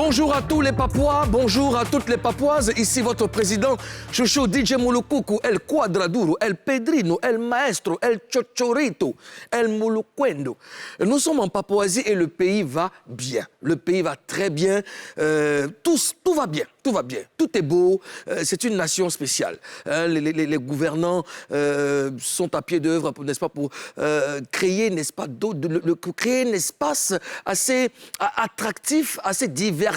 Bonjour à tous les Papouas, bonjour à toutes les Papouases. Ici votre président Chouchou DJ Mulukuku, El Quadraduro, El Pedrino, El Maestro, El Chochorito, El Muluquendo. Nous sommes en Papouasie et le pays va bien. Le pays va très bien. Tout va bien. Tout va bien. Tout est beau. C'est une nation spéciale. Les gouvernants sont à pied d'œuvre, n'est-ce pas, pour créer, n'est-ce pas, créer un espace assez attractif, assez divertissant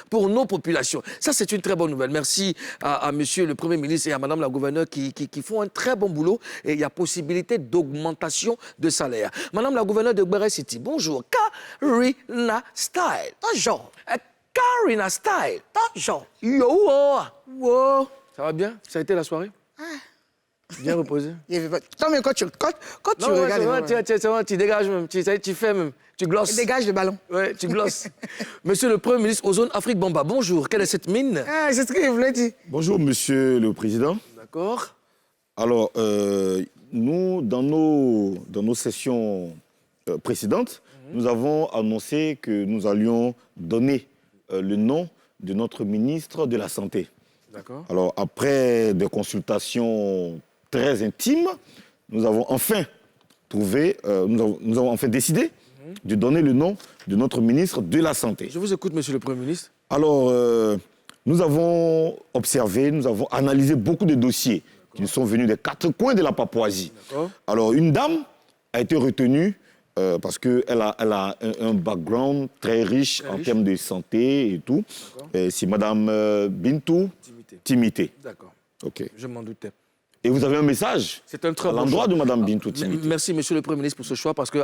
pour nos populations. Ça, c'est une très bonne nouvelle. Merci à monsieur le Premier ministre et à madame la gouverneure qui font un très bon boulot et il y a possibilité d'augmentation de salaire. Madame la gouverneure de Gbere City, bonjour. Karina Style. Bonjour. Karina Style. Bonjour. Yo. Wow. Ça va bien? Ça a été la soirée? Bien reposé? Non, mais quand tu regardes... C'est vrai, tu dégages même, tu fais même, tu glosses. Tu dégages le ballon. Oui, tu glosses. Monsieur le Premier ministre Ozone Afrique Bamba, bonjour. Quelle est cette mine? C'est ce que je voulais dire. Bonjour, monsieur le président. D'accord. Alors, nous, dans nos sessions précédentes, nous avons annoncé que nous allions donner le nom de notre ministre de la Santé. D'accord. Alors, après des consultations très intimes, nous avons enfin trouvé, nous avons enfin décidé de donner le nom de notre ministre de la Santé. Je vous écoute, monsieur le Premier ministre. Alors, nous avons observé, nous avons analysé beaucoup de dossiers qui nous sont venus des quatre coins de la Papouasie. Alors, une dame a été retenue parce qu'elle a un background très riche en termes de santé et tout. C'est Madame Bintou Timité. D'accord. OK. Je m'en doutais. Et vous avez un message à l'endroit de Madame Bintou Timité. Merci, monsieur le Premier ministre, pour ce choix, parce que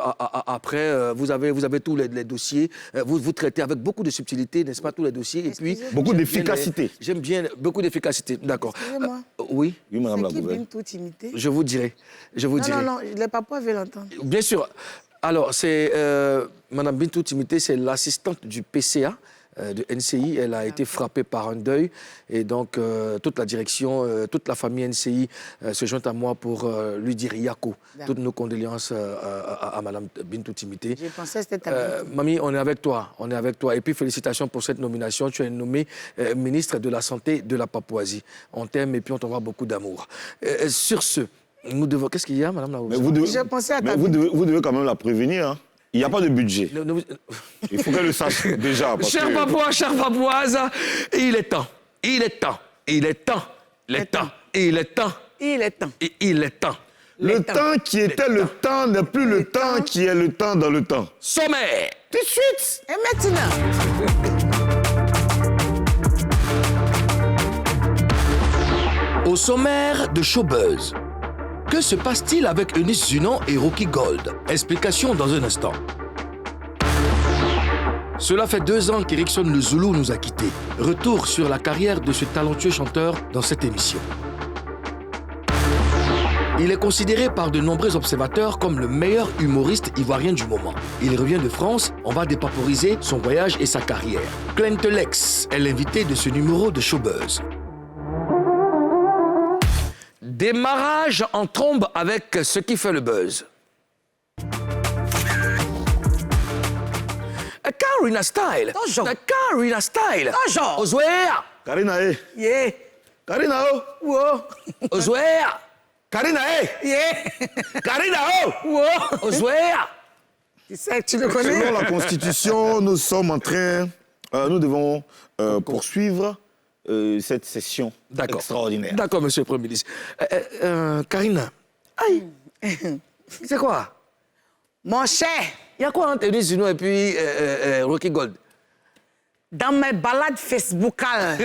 après, vous avez tous les dossiers. Vous traitez avec beaucoup de subtilité, n'est-ce pas, tous les dossiers. Et puis, beaucoup d'efficacité. J'aime bien beaucoup d'efficacité. D'accord. Excusez-moi. Oui. Oui, Madame la C'est qui gouverneure. Bintou Timité? Je vous dirai. Non, les papas veulent l'entendre. Bien sûr. Alors, c'est Madame Bintou Timité, c'est l'assistante du PCA de NCI. Elle a été frappée par un deuil. Et donc, toute la direction, toute la famille NCI se joint à moi pour lui dire Yako. Toutes nos condoléances à Madame Bintou Timité. Je pensais que c'était ta Mamie, on est avec toi. On est avec toi. Et puis, félicitations pour cette nomination. Tu es nommée ministre de la Santé de la Papouasie. On t'aime et puis on t'envoie beaucoup d'amour. Sur ce, nous devons... Qu'est-ce qu'il y a, Madame la Mais Je pensais à ta vous devez quand même la prévenir. Hein. Il n'y a pas de budget. Il faut qu'elle le sache déjà. Chers Papouas, chères Papouaises, il est temps. Il est temps. Il est temps. Il est temps. Il est temps. Il est temps. Il est temps. Le temps qui était le temps n'est plus le temps qui est le temps dans le temps. Sommaire. Tout de suite. Et maintenant? Au sommaire de Showbuzz. Que se passe-t-il avec Eunice Zunon et Rocky Gold? Explication dans un instant. Cela fait 2 ans qu'Erickson le Zoulou nous a quittés. Retour sur la carrière de ce talentueux chanteur dans cette émission. Il est considéré par de nombreux observateurs comme le meilleur humoriste ivoirien du moment. Il revient de France, on va dépaporiser son voyage et sa carrière. Clentelex est l'invité de ce numéro de Showbuzz. Démarrage en trombe avec ce qui fait le buzz. Karina Style. Bonjour. Karina Style. Bonjour. Ozouéa. Karina, Yeah. Karina, Wow. Ozouéa. Karina, Yeah. Karina, Wow. Ozouéa. Tu sais, tu le connais? Selon la Constitution, nous sommes en train... nous devons poursuivre cette session extraordinaire. D'accord, monsieur le Premier ministre. Karina. Aïe. C'est quoi? Mon cher, Il y a quoi entre Eunice Zunon et puis Rocky Gold? dans mes balades Facebookales,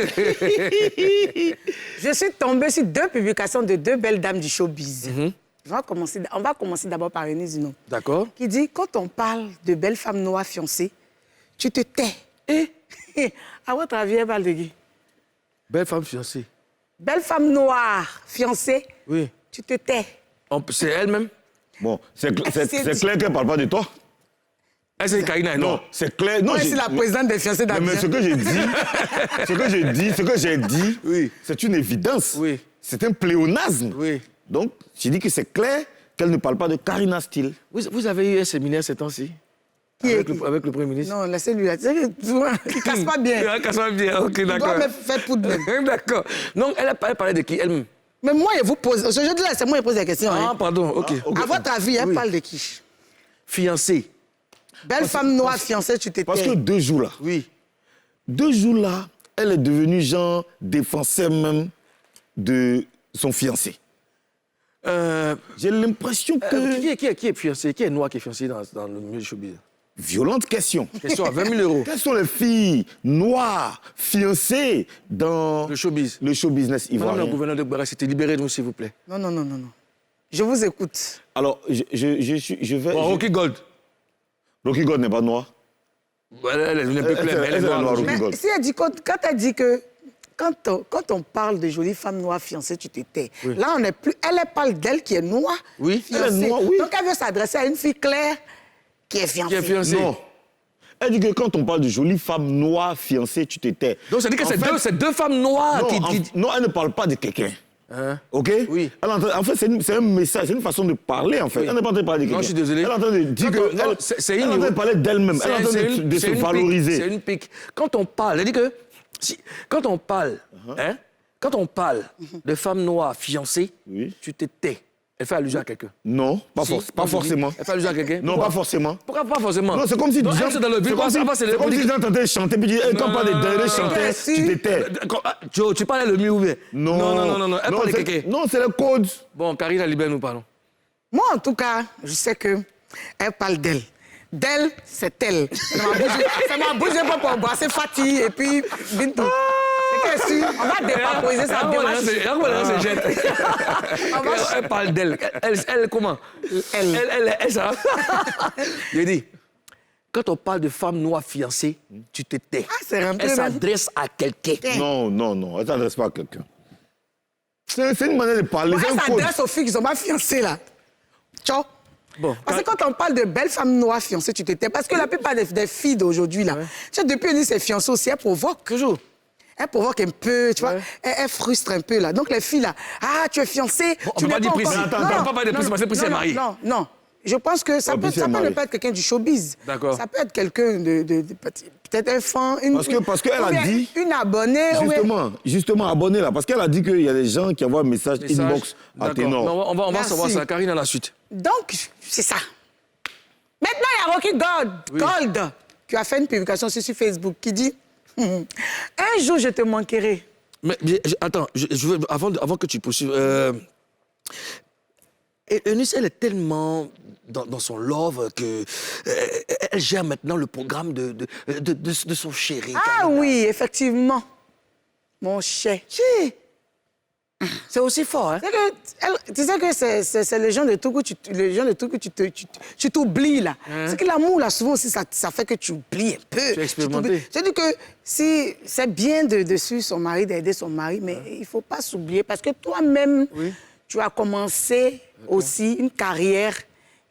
je suis tombée sur 2 publications de 2 belles dames du showbiz. On va commencer d'abord par Eunice Zunon. D'accord. Qui dit, quand on parle de belles femmes noires fiancées, tu te tais. Et à votre avis, elle parle de qui? Belle femme fiancée. Belle femme noire fiancée, Oui. tu te tais. C'est elle-même? Bon, c'est clair qu'elle ne parle pas de toi. Elle, c'est Karina, non? C'est clair. Non, Moi, je suis la présidente des fiancés d'Abidjan. Mais ce que j'ai dit, Oui. c'est une évidence. Oui. C'est un pléonasme. Oui. Donc, j'ai dit que c'est clair qu'elle ne parle pas de Karina Steele. Vous avez eu un séminaire ces temps-ci? Avec le Premier ministre? Non, laissez-lui là. Tu sais que souvent, il casse pas bien. Il casse pas bien, ok, Il d'accord. doit me faire poudre même. D'accord. Donc, elle parlait de qui elle-même? Mais moi, je vous pose... Aujourd'hui, là, c'est moi qui pose la question. Ah, hein. pardon, ok. À votre avis, elle parle de qui? Fiancée. Belle femme noire fiancée, tu t'étais. Parce que 2 jours là, Oui. 2 jours là, elle est devenue genre défenseur même de son fiancé. J'ai l'impression que... Qui est fiancé? Qui est noir qui est fiancé dans le milieu du showbiz? Violente question. Question à 20 000 euros. Quelles sont les filles noires fiancées dans Le showbiz. le show business Madame ivoirien? le gouverneur de Barra-Cité, libérez-nous, s'il vous plaît. Non. Je vous écoute. Alors, je vais... Bon, Rocky Gold. Rocky Gold n'est pas noire. Elle est un peu claire, mais elle est elle est noire. noire, logique. Rocky Mais Gold. si elle dit, quand elle dit que quand on parle de jolie femme noire fiancée, tu t'étais. Là, on n'est plus. Elle parle d'elle qui est noire. Oui. Fiancée. Elle est noire, oui. Donc elle veut s'adresser à une fille claire qui est fiancée. Qui est fiancée. Non. Elle dit que quand on parle de jolie femme noire fiancée, tu t'étais. Donc, ça dit que En c'est fait- deux femmes noires Non, qui... non, elle ne parle pas de quelqu'un. Hein? OK? Oui. En fait, c'est un message, c'est une façon de parler, en fait. Oui. Elle n'est pas en train de parler de quelqu'un. Non, je suis désolé. Elle est en train de dire Non, que... non, elle- c'est elle est une- en train de parler d'elle-même. Elle est en train de se une valoriser. pique, c'est une pique. Quand on parle, elle dit que... quand on parle, hein, quand on parle de femmes noires fiancées, Oui. tu te tais. Elle fait allusion à quelqu'un. Non, pas, Si, pas moi, je dis, forcément. Elle fait allusion à quelqu'un. Non, Pourquoi? pas forcément. Pourquoi pas forcément? Non, c'est comme si Donc, Jean- elle, c'est dans le c'est vide. comme si- Ça va, c'est c'est comme si les- j'entendais chanter, puis quand on parle de dernier non, chanteur, si. tu t'étais. Joe, tu parlais le mieux ou bien? Non. Non. Elle parle de c'est- quelqu'un. Non, c'est le code. Bon, Karina, libère-nous, pardon. Moi, en tout cas, je sais que elle parle d'elle. D'elle, c'est elle. Ça m'a bougé pas pour embrasser Fatih et puis Bintou. C'est que si, on va dépaposer ça. Elle se jette. Elle parle d'elle. Elle, comment? Elle, ça. Je dis, quand on parle de femme noire fiancée, tu te tais. Ah, c'est rempli, Elle même. s'adresse à quelqu'un. Non, elle ne s'adresse pas à quelqu'un. C'est une manière de parler, c'est Elle un code. s'adresse aux filles qui sont pas fiancées, là. Ciao. Bon, Parce que quand on parle de belles femmes noires fiancées, tu t'étais. Parce que la plupart des filles d'aujourd'hui, là, tu sais, depuis qu'elles sont fiancées aussi, elles provoquent. toujours. Elle provoque un peu, tu vois. Ouais. Elle frustre un peu, là. Donc, les filles, là, ah, tu es fiancée. Bon, on tu peut n'es pas dire Priscille. encore- Attends, Non, on peut pas parler de non, Priscille, parce que Priscille est mariée. Non. Je pense que ça Ouais, peut, Priscille ça est peut ne mariée. pas être quelqu'un du showbiz. D'accord. Ça peut être quelqu'un de peut-être un fan. Parce qu'elle ou a bien dit- Une abonnée. ou bien- Justement, abonnez là. Parce qu'elle a dit qu'il y a des gens qui envoient un message inbox à D'accord. Ténor. Non, on va Merci. savoir ça. Karine à la suite. Donc, c'est ça. Maintenant, il y a Rocky Gold qui a fait une publication sur Facebook qui dit un jour, je te manquerai. Mais attends, je veux, avant que tu poursuives. Eunice, elle est tellement dans son love que elle gère maintenant le programme de son chéri. Ah oui, effectivement. Mon cher. C'est aussi fort, hein? Tu sais que c'est le genre de truc où tu t'oublies, là. C'est que l'amour, là, souvent aussi, ça fait que tu oublies un peu. Tu as expérimenté. t'oublies. C'est-à-dire que si c'est bien de suivre son mari, d'aider son mari, mais il ne faut pas s'oublier parce que toi-même, tu as commencé aussi une carrière.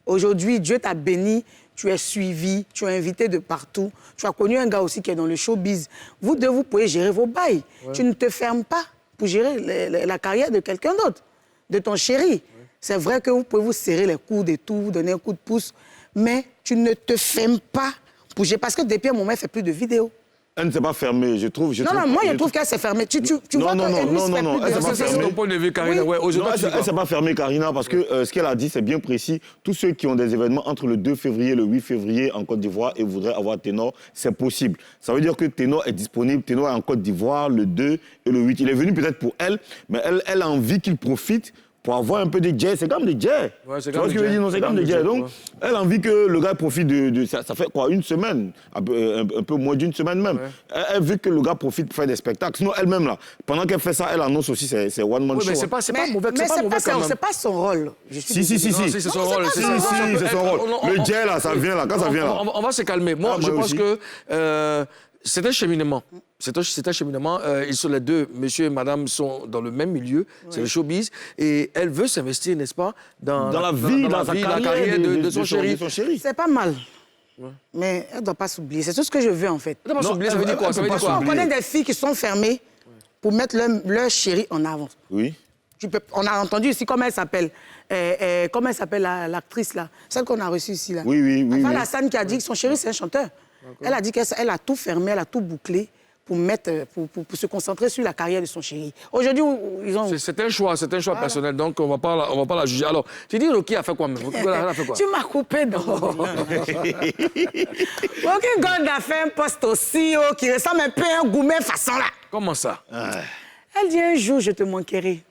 Aujourd'hui, Dieu t'a béni. Tu es suivi, tu es invité de partout. Tu as connu un gars aussi qui est dans le showbiz. Vous deux, vous pouvez gérer vos bails. Tu ne te fermes pas pour gérer la carrière de quelqu'un d'autre, de ton chéri. C'est vrai que vous pouvez vous serrer les coudes et tout, vous donner un coup de pouce, mais tu ne te fermes pas pour gérer. Parce que depuis un moment, elle ne fait plus de vidéos. Elle ne s'est pas fermée, je trouve. Non, moi, je trouve qu'elle s'est fermée. Tu vois Non, que non, Eunice non, fait non, plus elle de s'est pas C'est fermée. ton point de vue, Karina. Oui. Ouais, Non, aujourd'hui, elle ne s'est pas fermée, Karina, parce que ce qu'elle a dit, c'est bien précis. Tous ceux qui ont des événements entre le 2 février et le 8 février en Côte d'Ivoire et voudraient avoir Ténor, c'est possible. Ça veut dire que Ténor est disponible. Ténor est en Côte d'Ivoire le 2 et le 8. Il est venu peut-être pour elle, mais elle a envie qu'il profite pour avoir un peu de jazz. C'est comme des jazz. Ouais, c'est Tu comme vois ce des que je veux jazz. dire? Non, c'est comme des jazz. Donc, elle a envie que le gars profite de ça. Ça fait quoi? Une semaine? Un peu moins d'une semaine même. Elle veut que le gars profite pour faire des spectacles. Sinon, elle-même, là, pendant qu'elle fait ça, elle annonce aussi ses one-man Oui, show. mais c'est pas mauvais, Mais c'est pas mauvais quand même. c'est pas son rôle. Je suis Si. Non, c'est son rôle. Si, c'est son rôle. Le jazz, là, ça vient là. Quand ça vient là. On va se calmer. Moi, Ah, je moi pense aussi. que c'est un cheminement. C'est un cheminement. Ils sont les deux, monsieur et madame, sont dans le même milieu. C'est le showbiz. Et elle veut s'investir, n'est-ce pas, dans Dans la vie, dans sa la carrière carrière de son chéri. C'est pas mal. Mais elle ne doit pas s'oublier. C'est tout ce que je veux, en fait. D'abord, Non, s'oublier, ça veut dire quoi? elle Ça veut peut dire pas quoi? On connaît des filles qui sont fermées pour mettre leur chéri en avant. Oui. On a entendu ici comment elle s'appelle. Comment elle s'appelle l'actrice là, celle qu'on a reçue ici là. Oui. Enfin, Lassane qui a dit que son chéri c'est un chanteur. Elle a dit qu'elle a tout fermé, elle a tout bouclé pour se concentrer sur la carrière de son chéri. Aujourd'hui, ils ont... C'est un choix personnel, donc on va pas la juger. Alors, tu dis Rocky a fait quoi même? Rocky a fait quoi? Tu m'as coupé dans Rocky Gold a fait un poste aussi qui ressemble un peu à un gourmet façon là. Comment ça? Elle dit un jour je te manquerai.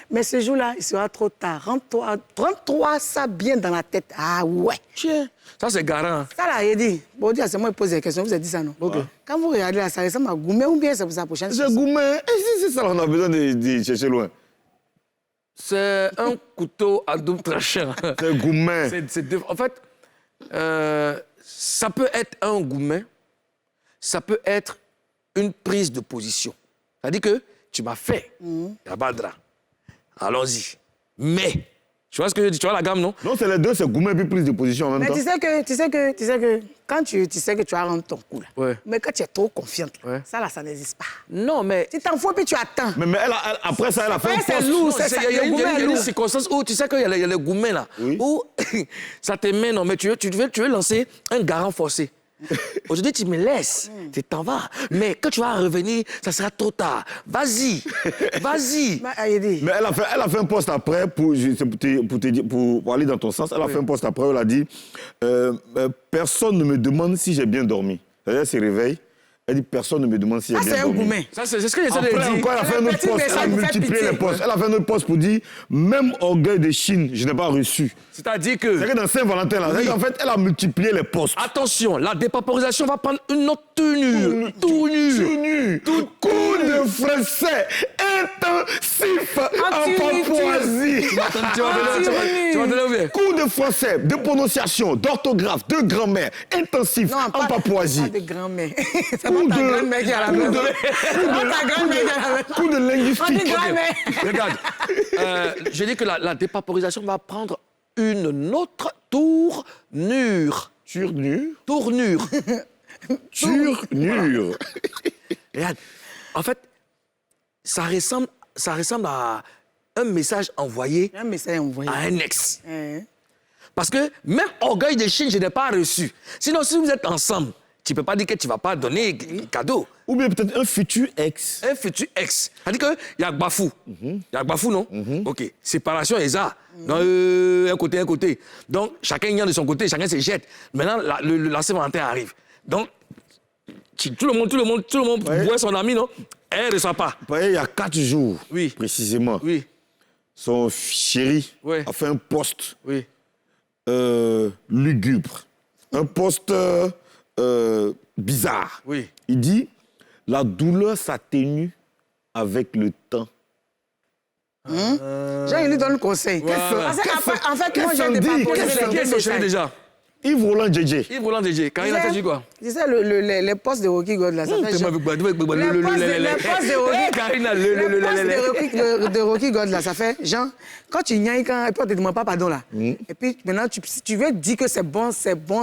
Mais ce jour-là, il sera trop tard. Rentre-toi ça bien dans la tête. Ah ouais. Tiens, ça c'est garant. Ça là, il dit. Bon, Dieu, c'est moi qui pose des questions. Vous avez dit ça, non? Ok. Quand vous regardez là, ça ressemble à gourmet ou bien c'est pour sa prochaine C'est gourmet. Et c'est ça, on a besoin de chercher loin. C'est un couteau à double tranchant. C'est gourmet. En fait, ça peut être un gourmet, ça peut être une prise de position. C'est-à-dire que tu m'as fait, Yabadra. Allons-y. Mais, tu vois ce que je dis? Tu vois la gamme, non? Non, c'est les deux, c'est gourmet puis prise de position en même Mais temps. tu sais que quand tu sais que tu vas rendre ton coup là, Ouais. mais quand tu es trop confiante, là, Ouais. ça là, ça n'existe pas. Non, mais... Tu t'en fous puis tu attends. Mais après ça, elle a fait un Après, c'est poste. lourd. Non, c'est ça, il y a le gourmet est une lourd. circonstance où tu sais qu'il y a le gourmet là, Oui. où ça te met, non, mais tu veux lancer un garant forcé. Aujourd'hui, tu me laisses, tu t'en vas. Mais quand tu vas revenir, ça sera trop tard. Vas-y. Il dit. Mais elle a fait un poste après, pour aller dans ton sens, elle a fait un poste après, elle a dit personne ne me demande si j'ai bien dormi. C'est-à-dire, elle se réveille, elle dit personne ne me demande si j'ai bien C'est un dormi. gourmet. Ça, c'est ce que j'essaie de Après dire. encore, elle a fait un autre petit poste, elle a message pour faire multiplié pitié. les postes. Elle a fait un autre poste pour dire même orgueil de Chine, je n'ai pas reçu. C'est-à-dire C'est que, que dans Saint-Valentin, là, Oui. en fait, elle a multiplié les postes. attention, la dépaporisation va prendre une autre tenue. Tout nu. Tout coup de français intensif en Papouasie. Tu vas te lever. Cours de français, de prononciation, d'orthographe, de grammaire intensif Non, en pas Papouasie. de grand-mère. C'est pas Coup ta de- grand-mère qui est à la maison. C'est pas ta grand-mère qui est à la maison. Coup de On dit linguistique. grand-mère. Regarde, je dis que la dépaporisation va prendre une autre tournure. Turnure. Tournure. Turnure. Regarde, en fait, ça ressemble à un message envoyé Un message envoyé. à un ex. Hein? Parce que même orgueil de Chine, je n'ai pas reçu. Sinon, si vous êtes ensemble, tu ne peux pas dire que tu ne vas pas donner cadeau. Ou bien peut-être un futur ex. Un futur ex. C'est-à-dire qu'il y a Gbafou. Il y a Gbafou, non? OK. Séparation et ça. Donc, un côté. Donc, chacun y a de son côté, chacun se jette. Maintenant, la Saint-Valentin arrive. Donc, tout le monde Ouais. voit son ami, non? Elle ne reçoit pas. Vous voyez, il y a 4 jours, Oui. précisément, Oui, son chéri Ouais. a fait un poste oui. lugubre, un poste bizarre. Oui. Il dit la douleur s'atténue avec le temps. Jean, il lui donne conseil. Ouais. Parce que, en fait, moi, qu'est-ce j'ai qu'on des dit? papots. Qu'est-ce Qui est son chéri déjà? Yves Roland JJ. Yves Roland DJ. Karine a dit quoi? Tu sais, les postes de Rocky God, là, ça fait genre- Les Les postes de Rocky- Karine, Les postes de Rocky God, là, ça fait, genre, quand tu gagnes, et puis on te demande pas pardon, là. Et puis, maintenant, si tu veux dire que c'est bon,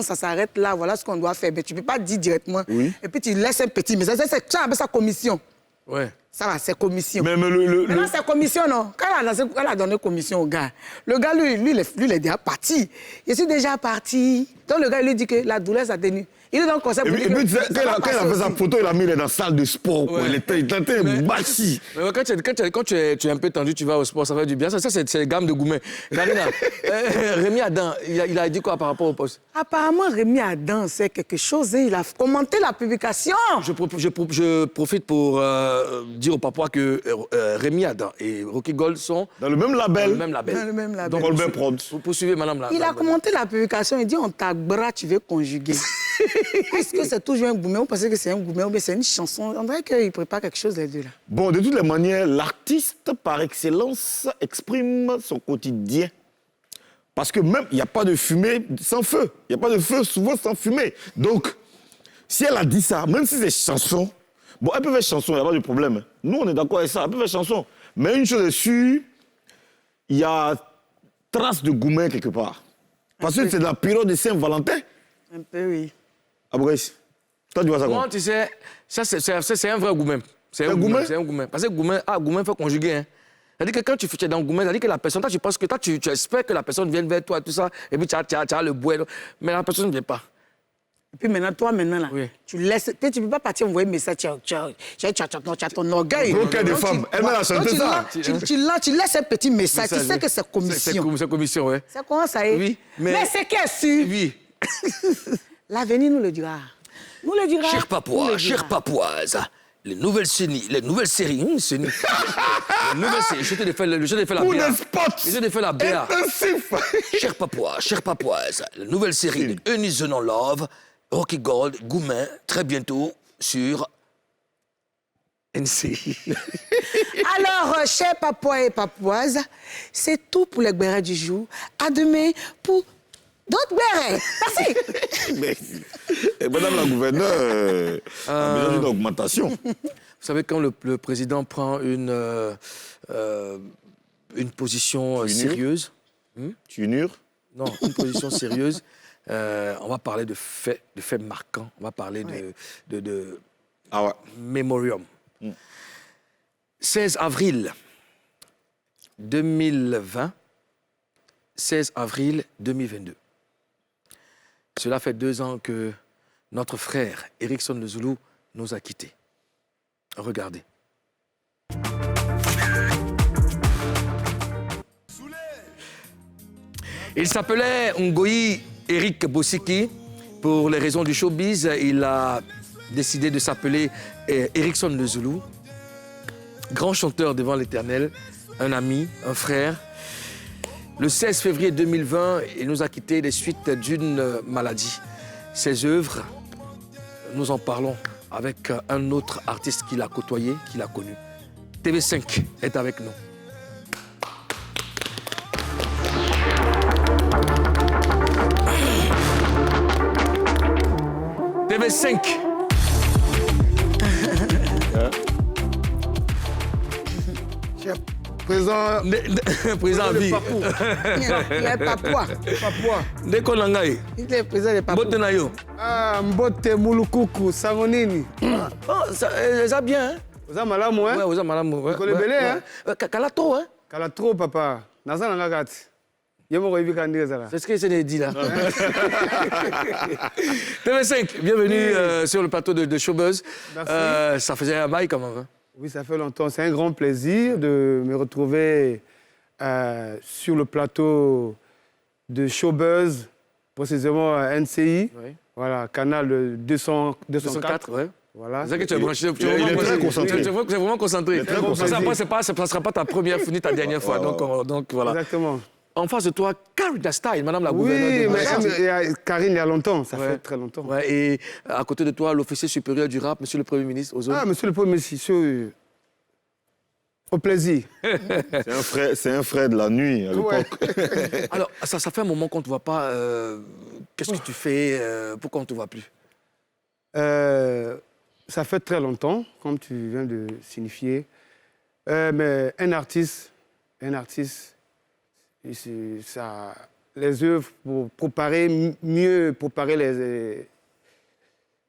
ça s'arrête là, voilà ce qu'on doit faire. Mais tu peux pas dire directement. Oui. Et puis, tu laisses un petit message. Ça appelle ça commission. Ouais. Ça va, c'est commission. Mais Maintenant, c'est commission, non? Quand elle a donné commission au gars, le gars, lui, il est déjà parti. Je suis déjà parti. Donc, le gars, il lui dit que la douleur s'atténue. Il lui donne conseil pour Et dire puis, que tu sais, ça quand va il a passer fait sa aussi. photo, il a mis il est dans la salle de sport. Quoi. Ouais. Il était bâti. Mais quand tu es un peu tendu, tu vas au sport, ça fait du bien. Ça c'est gamme de gourmet. Karina, Rémi Adam, il a dit quoi par rapport au poste? Apparemment, Rémi Adam, c'est quelque chose. Il a commenté la publication. Je profite pour dire aux Papouas que Rémi Adam et Rocky Gold sont Dans le même dans label. le même label. Dans le même label. Donc, Colbert Prod. vous poursuivez, madame la... Il a commenté la publication. Il dit on t'agbra, tu veux conjuguer. Est-ce que c'est toujours un gourmet ou parce que c'est un gourmet ou bien c'est une chanson? On dirait qu'il prépare quelque chose, les deux là. Bon, de toutes les manières, l'artiste par excellence exprime son quotidien. Parce que même, il n'y a pas de fumée sans feu. Il n'y a pas de feu souvent sans fumée. Donc, si elle a dit ça, même si c'est chanson, bon, elle peut faire chanson, il n'y a pas de problème. Nous, on est d'accord avec ça, elle peut faire chanson. Mais une chose est sûre, il y a trace de gourmet quelque part. Parce que c'est la période de Saint-Valentin. Un peu, oui. Ah, Brice, toi, tu vois ça comment? Moi, tu sais, ça, c'est un vrai gourmet. C'est Un gourmet? C'est un gourmet. Parce que gourmet, faut conjuguer. Hein. C'est-à-dire que quand tu es dans Gourmet, c'est-à-dire que la personne, toi, tu penses que toi, tu espères que la personne vienne vers toi, tout ça, et puis tu as le bois, mais la personne ne vient pas. Et puis maintenant, toi, là, Oui. tu laisses. Tu ne peux pas partir envoyer un message, tu as ton orgueil. Gros cœur des Donc, femmes. Elle m'a chanté ça. Tu laisses un petit message. Tu sais que c'est C'est commission. commission, ouais. Ça commence à être. Oui, mais c'est qu'est-ce que Oui. l'avenir nous le dira. Nous le dira. Chers nous Papouas, le dira. chères Papouaises, les nouvelles séries, les nouvelles séries, les nouvelles séries, je te fais la Pour BA. des spots. Je te fais la BA. Intensif. Chers Papouas, chères Papouaises, la nouvelle série de Eunice Non Love, Rocky Gold, Goumin, très bientôt sur NCI. Alors, chers Papouas et Papouaises, c'est tout pour les Gbérés du jour. À demain pour d'autres Gbérés. Merci. Et Madame la gouverneure a besoin d'une augmentation. Vous savez, quand le président prend une position sérieuse, Tunure. non, une position sérieuse, on va parler de faits marquants, on va parler de Ah ouais. Memorium. 16 avril 2020, 16 avril 2022. Cela fait 2 ans que notre frère Erickson Le Zoulou nous a quittés. Regardez. Il s'appelait Ngoyi Eric Bossiki. Pour les raisons du showbiz, il a décidé de s'appeler Erickson Le Zoulou. Grand chanteur devant l'Éternel, un ami, un frère. Le 16 février 2020, il nous a quittés des suites d'une maladie. Ses œuvres, nous en parlons avec un autre artiste qu'il a côtoyé, qu'il a connu. TV5 est avec nous. TV5. Présent. Président à vie. Il est Papouas. Papouas. Dès qu'on a gagné, Il est président des Papouas. botte na yo. Ah, Mbote Mulukuku, Sangonini. Oh, ça bien, hein? Vous avez malamu, hein? Ouais, vous avez madame. Ouais, Vous connaissez Belé, hein? Kalato, hein? Kala trop, papa. Naza nanga gati. Yemo ko ibi kandi zala. C'est ce que c'est dit là. TV5, bienvenue sur le plateau de Showbuzz. Merci. Ça faisait un bail quand même. Hein? Oui, ça fait longtemps. C'est un grand plaisir de me retrouver sur le plateau de Showbuzz, précisément à NCI. Oui. Voilà, canal 204. 204, ouais. Voilà. C'est ça que tu es branché. Tu Il est très concentré. Tu es vraiment concentré. très Parce que concentré. après, ça ne sera pas ta première ni ta dernière fois. Donc voilà. Exactement. En face de toi, Karina Style, madame la Oui, gouverneure de mais Brest. Karine, il y a longtemps. Ça Ouais. fait très longtemps. Ouais, et à côté de toi, l'officier supérieur du rap, monsieur le Premier ministre, aux Ah, monsieur le Premier ministre, au plaisir. C'est un frère de la nuit à Ouais. l'époque. Alors, ça fait un moment qu'on ne te voit pas. Qu'est-ce que tu fais? Pourquoi on ne te voit plus? Ça fait très longtemps, comme tu viens de signifier. Mais un artiste, ça, les œuvres pour mieux préparer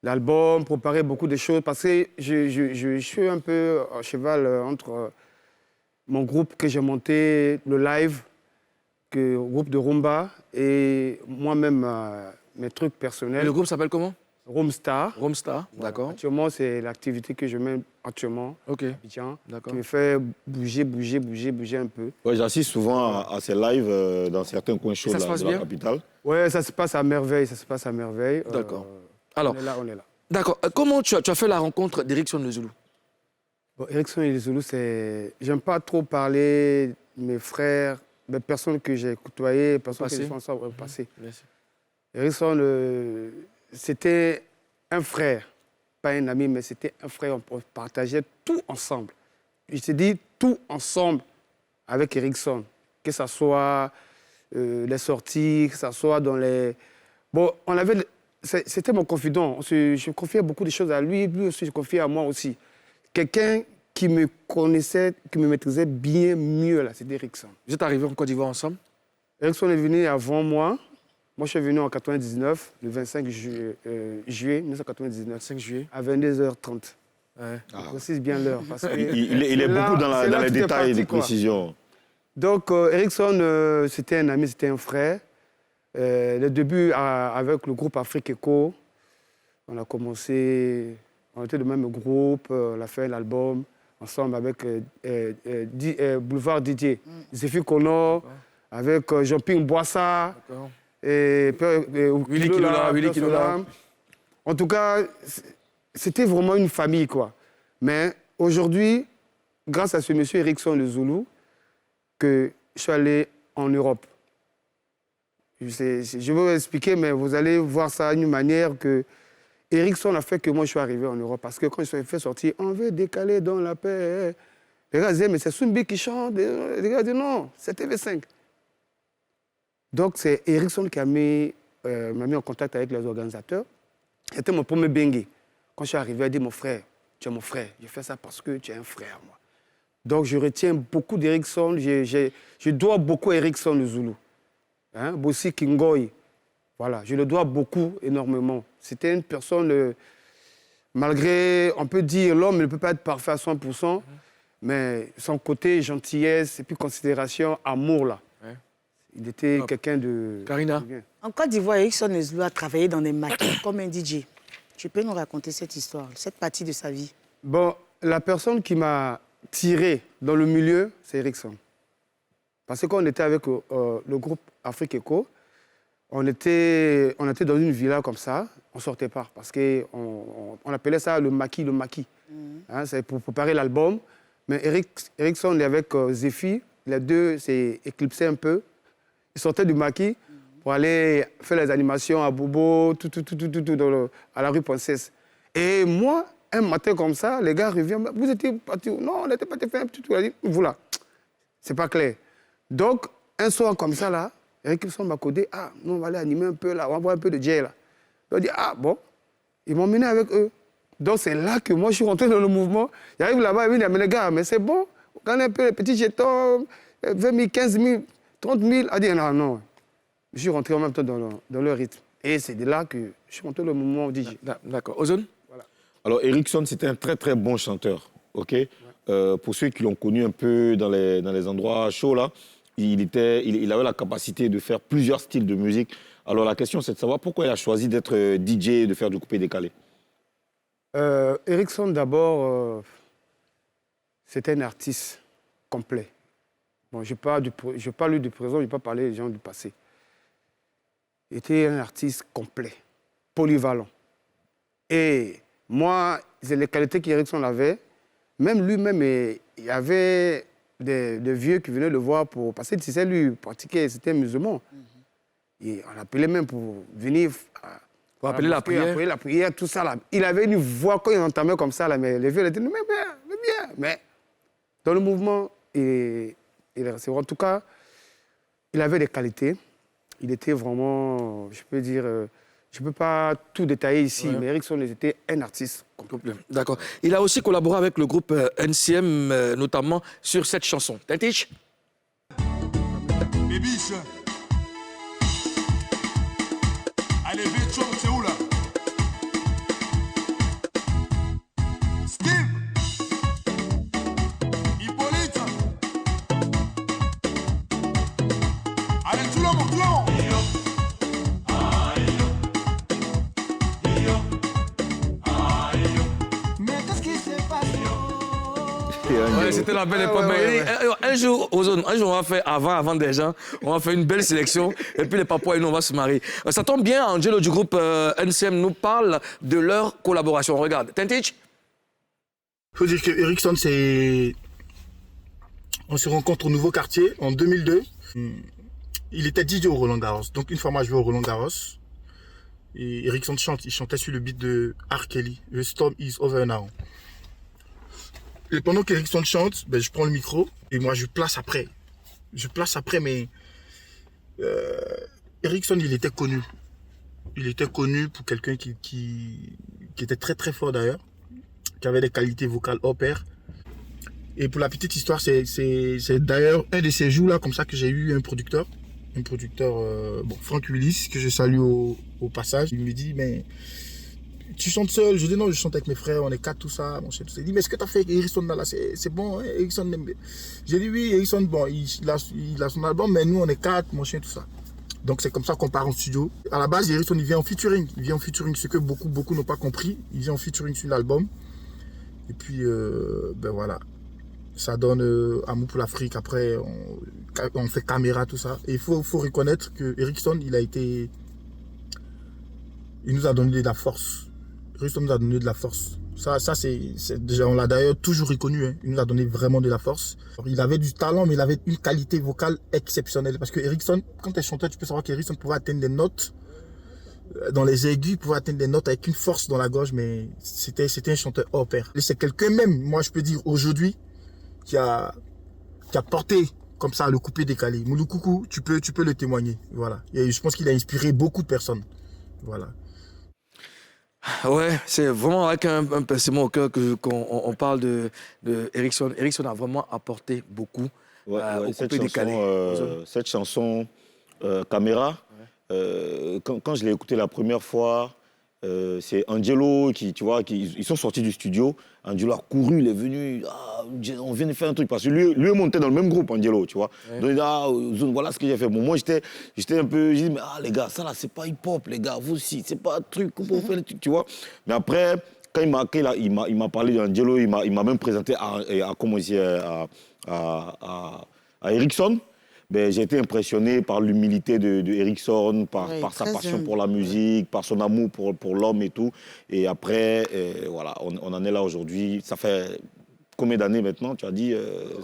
l'album, préparer beaucoup de choses. Parce que je suis un peu à cheval entre mon groupe que j'ai monté, le live, le groupe de rumba, et moi-même, mes trucs personnels. Le groupe s'appelle comment? Roomstar. Romstar, d'accord. Actuellement, c'est l'activité que je mène actuellement Ok. à Abidjan, D'accord. qui me fait bouger un peu. Ouais, j'assiste souvent à ces lives dans certains coins chauds ça de se passe la bien capitale. Ouais, ça se passe à merveille, D'accord. Alors, on est là. d'accord. Comment tu as fait la rencontre d'Erickson Le Zoulou? Bon, Erickson et les Zoulous, c'est... J'aime pas trop parler de mes frères, des personnes que j'ai côtoyées, des personnes Passé. que j'ai fait ensemble au passé. Bien sûr. Erickson, c'était un frère, pas un ami, mais c'était un frère. On partageait tout ensemble. Je te dis tout ensemble avec Erickson. Que ce soit les sorties, que ce soit dans les... Bon, on avait... C'était mon confident. Je confiais beaucoup de choses à lui, lui aussi, je confiais à moi aussi. Quelqu'un qui me connaissait, qui me maîtrisait bien mieux, là, c'était Erickson. Vous êtes arrivés en Côte d'Ivoire ensemble? Erickson est venu avant moi. Moi, je suis venu en 99, le 25 juillet 1999, 5 juillet. à 22h30. Je précise bien l'heure. Parce que Il est là, beaucoup dans c'est là les que tout est détails parti, des quoi. précisions. Donc, Ericsson, c'était un ami, c'était un frère. Le début, avec le groupe Afrique Echo, on a commencé, on était le même groupe, on a fait l'album ensemble avec Boulevard Didier, Zéphine Kono, avec Jean-Ping Boissa, et Willy Kilola. En tout cas, c'était vraiment une famille, quoi. Mais aujourd'hui, grâce à ce monsieur Ericsson Le Zoulou, que je suis allé en Europe. Je vais vous expliquer, mais vous allez voir ça d'une manière que Ericsson a fait que moi je suis arrivé en Europe. Parce que quand je suis fait sortir, on veut décaler dans la paix. Les gars disaient, mais c'est Sumbi qui chante. Les gars disaient, non, c'est TV5. Donc c'est Ericsson qui m'a mis en contact avec les organisateurs. C'était mon premier bengue. Quand je suis arrivé, il a dit, mon frère, tu es mon frère. Je fais ça parce que tu es un frère, moi. Donc je retiens beaucoup d'Ericsson. Je dois beaucoup à Ericsson Le Zoulou. Bossi Kingoy. Voilà, je le dois beaucoup, énormément. C'était une personne, malgré, on peut dire, l'homme ne peut pas être parfait à 100%, mais son côté gentillesse, et puis considération, amour, là. Il était quelqu'un de... Karina. En Côte d'Ivoire, Ericsson Le Zoulou a travaillé dans des maquettes comme un DJ. Tu peux nous raconter cette histoire, cette partie de sa vie? Bon, la personne qui m'a tiré dans le milieu, c'est Ericsson. Parce que quand on était avec le groupe Afrique Echo, on était dans une villa comme ça, on ne sortait pas, parce qu'on appelait ça le maquis. C'est pour préparer l'album. Mais Ericsson est avec Zéphie, les deux s'est éclipsé un peu. Ils sortaient du maquis pour aller faire les animations à Bobo, à la rue Princesse. Et moi, un matin comme ça, les gars reviennent, vous étiez partis, non, on n'était pas fait un petit tour. Voilà, c'est pas clair. Donc, un soir comme ça, là, Ericsson m'a codé, nous on va aller animer un peu là, on va voir un peu de jazz là. Donc, il dit, bon, ils m'ont mené avec eux. Donc, c'est là que moi, je suis rentré dans le mouvement. J'arrive là-bas, il me dit, mais les gars, mais c'est bon, quand un peu les petits jetons, 20 000, 15 000, 30 000, il dit, non. Je suis rentré en même temps dans le rythme. Et c'est de là que je suis rentré dans le mouvement DJ. D'accord. Ozone? Voilà. Alors, Ericsson, c'était un très, très bon chanteur, OK? Pour ceux qui l'ont connu un peu dans les endroits chauds, là, il avait la capacité de faire plusieurs styles de musique. Alors, la question, c'est de savoir pourquoi il a choisi d'être DJ et de faire du coupé-décalé. Ericsson, d'abord, c'était un artiste complet. Bon, je parle du présent, je ne vais pas parler des gens du passé. Il était un artiste complet, polyvalent. Et moi, c'est les qualités qu'Ericsson avait. Même lui-même, il y avait des vieux qui venaient le voir parce que tu sais, lui, pratiquer, c'était musulman. Et on l'appelait même pour venir... Pour appeler la prière. Appeler la prière, tout ça. Là. Il avait une voix, quand il entamait comme ça, là, mais les vieux, ils disaient, mais bien. Mais dans le mouvement, en tout cas, il avait des qualités. Il était vraiment, je peux dire, je ne peux pas tout détailler ici, mais Ericsson était un artiste complet. D'accord. Il a aussi collaboré avec le groupe NCM, notamment sur cette chanson. Tintich? Bébiche. Allez, Béchon, c'est où là? Steve. Hippolyte. Allez, tout le monde, tout le monde. Mais qu'est-ce qui s'est passé? Ouais, c'était la belle époque. Un jour, on va faire avant des gens, on va faire une belle sélection et puis les Papouas et nous, on va se marier. Ça tombe bien, Angelo du groupe NCM nous parle de leur collaboration. Regarde, Tintich? Il faut dire que Ericsson, on se rencontre au Nouveau Quartier en 2002. Il était DJ au Roland Garros. Donc une fois, moi, je vais au Roland Garros. Et Ericsson chante. Il chantait sur le beat de R. Kelly. The Storm is over now. Et pendant qu'Ericsson chante, je prends le micro et moi, je place après. Mais Ericsson, il était connu. Il était connu pour quelqu'un qui était très, très fort d'ailleurs. Qui avait des qualités vocales hors pair. Et pour la petite histoire, c'est d'ailleurs un de ces jours-là comme ça que j'ai eu un producteur, Franck Willis, que je salue au passage. Il me dit, mais tu chantes seul? Je dis non, je chante avec mes frères, on est 4, tout ça, mon chien, tout ça. Il dit, mais ce que tu as fait avec Ericsson là, c'est bon, hein? Ericsson aime bien. J'ai dit oui, Ericsson, bon, il a son album, mais nous on est 4, mon chien, tout ça. Donc c'est comme ça qu'on part en studio. À la base, Ericsson, il vient en featuring. Il vient en featuring, ce que beaucoup n'ont pas compris. Il vient en featuring sur l'album. Et puis, ben voilà. Ça donne Amour pour l'Afrique. Après, on fait Caméra, tout ça. Et il faut reconnaître que Ericsson, il nous a donné de la force. Ericsson nous a donné de la force. Ça c'est déjà, on l'a d'ailleurs toujours reconnu. Hein. Il nous a donné vraiment de la force. Il avait du talent, mais il avait une qualité vocale exceptionnelle. Parce que Ericsson, quand il chantait, tu peux savoir qu'Ericsson pouvait atteindre des notes dans les aigus, il pouvait atteindre des notes avec une force dans la gorge, mais c'était un chanteur hors pair. Et c'est quelqu'un même, moi je peux dire aujourd'hui, qui a porté comme ça le coupé décalé. Moulou-Coucou, tu peux le témoigner. Voilà. Et je pense qu'il a inspiré beaucoup de personnes. Voilà. Ouais, c'est vraiment avec un pincement au cœur qu'on parle de Ericsson. Ericsson a vraiment apporté beaucoup au coupé décalé. Cette chanson, Caméra, quand je l'ai écoutée la première fois, c'est Angelo ils sont sortis du studio. Angelo a couru, il est venu, on vient de faire un truc. Parce que lui montait dans le même groupe, Angelo, tu vois. Ouais. Donc il dit, voilà ce que j'ai fait. Bon, moi, j'étais un peu, j'ai dit, mais les gars, ça là, c'est pas hip-hop, les gars, vous aussi, c'est pas un truc, comment on fait les trucs, tu vois. Mais après, quand il m'a parlé d'Angelo, il m'a même présenté à Ericsson. Ben, j'ai été impressionné par l'humilité de Ericsson, par sa passion pour la musique, par son amour pour l'homme et tout. Et après, voilà, on en est là aujourd'hui. Ça fait combien d'années maintenant? Tu as dit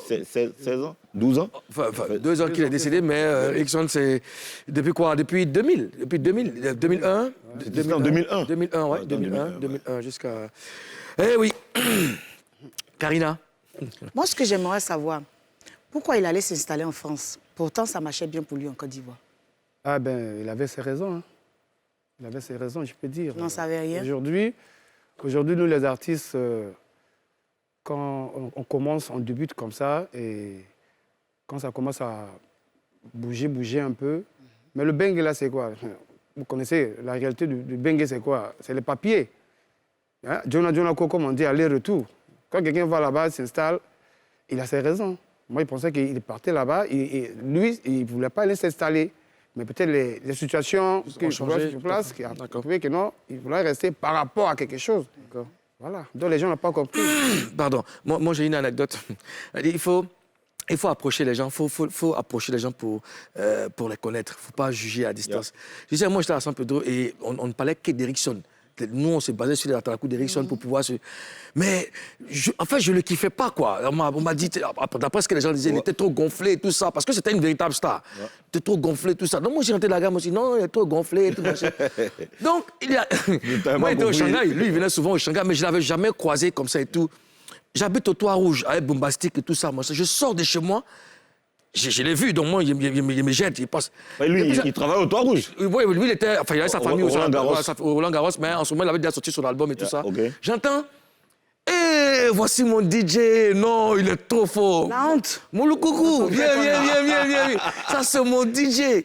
16 ans? 12 ans? Enfin 2 ans qu'il est décédé, mais Ericsson, c'est depuis quoi? Depuis 2000? Depuis 2001? C'était en 2001. 2001, ouais, 2001 jusqu'à... Eh oui. Karina? Moi, ce que j'aimerais savoir, pourquoi il allait s'installer en France? Pourtant, ça marchait bien pour lui en Côte d'Ivoire. Ah ben, il avait ses raisons. Hein. Il avait ses raisons, je peux dire. Il n'en savait rien. Aujourd'hui, nous, les artistes, quand on commence, on débute comme ça, et quand ça commence à bouger un peu. Mais le bengue, là, c'est quoi? Vous connaissez la réalité du bengue, c'est quoi? C'est les papiers. Hein? Jonah, comme on dit, aller-retour. Quand quelqu'un va là-bas, s'installe, il a ses raisons. Moi, il pensais qu'il partait là-bas. Lui, il ne voulait pas aller s'installer. Mais peut-être les situations qui sont sur place, qui a trouvé que non, il voulait rester par rapport à quelque chose. Voilà. Donc les gens n'ont pas compris. Pardon. Moi j'ai une anecdote. Il faut approcher les gens. Il faut approcher les gens pour les connaître. Il ne faut pas juger à distance. Je disais, moi, j'étais à San Pedro et on ne parlait que d'Ericsson. Nous, on s'est basé sur les Atalakou d'Ericsson pour pouvoir se... Mais, en fait, je ne le kiffais pas, quoi. On m'a dit, d'après ce que les gens disaient, il était trop gonflé et tout ça, parce que c'était une véritable star. Il était trop gonflé, tout ça. Donc, moi, j'ai rentré la gamme aussi. Non, il est trop gonflé et tout machin. Donc, moi, il était au Shanghai. Lui, il venait souvent au Shanghai, mais je ne l'avais jamais croisé comme ça et tout. J'habite au Toit Rouge, avec Bombastique et tout ça. Moi, je sors de chez moi. Je l'ai vu, donc moi, il me jette, il passe. Mais lui, il travaille au Toit Rouge. Oui, lui, il était... Enfin, il avait sa famille au Roland Garros, mais en ce moment, il avait déjà sorti son album et tout ça. Okay. J'entends, voici mon DJ. Non, il est trop fort. La honte. Moulou-Coucou, viens. Ça, c'est mon DJ.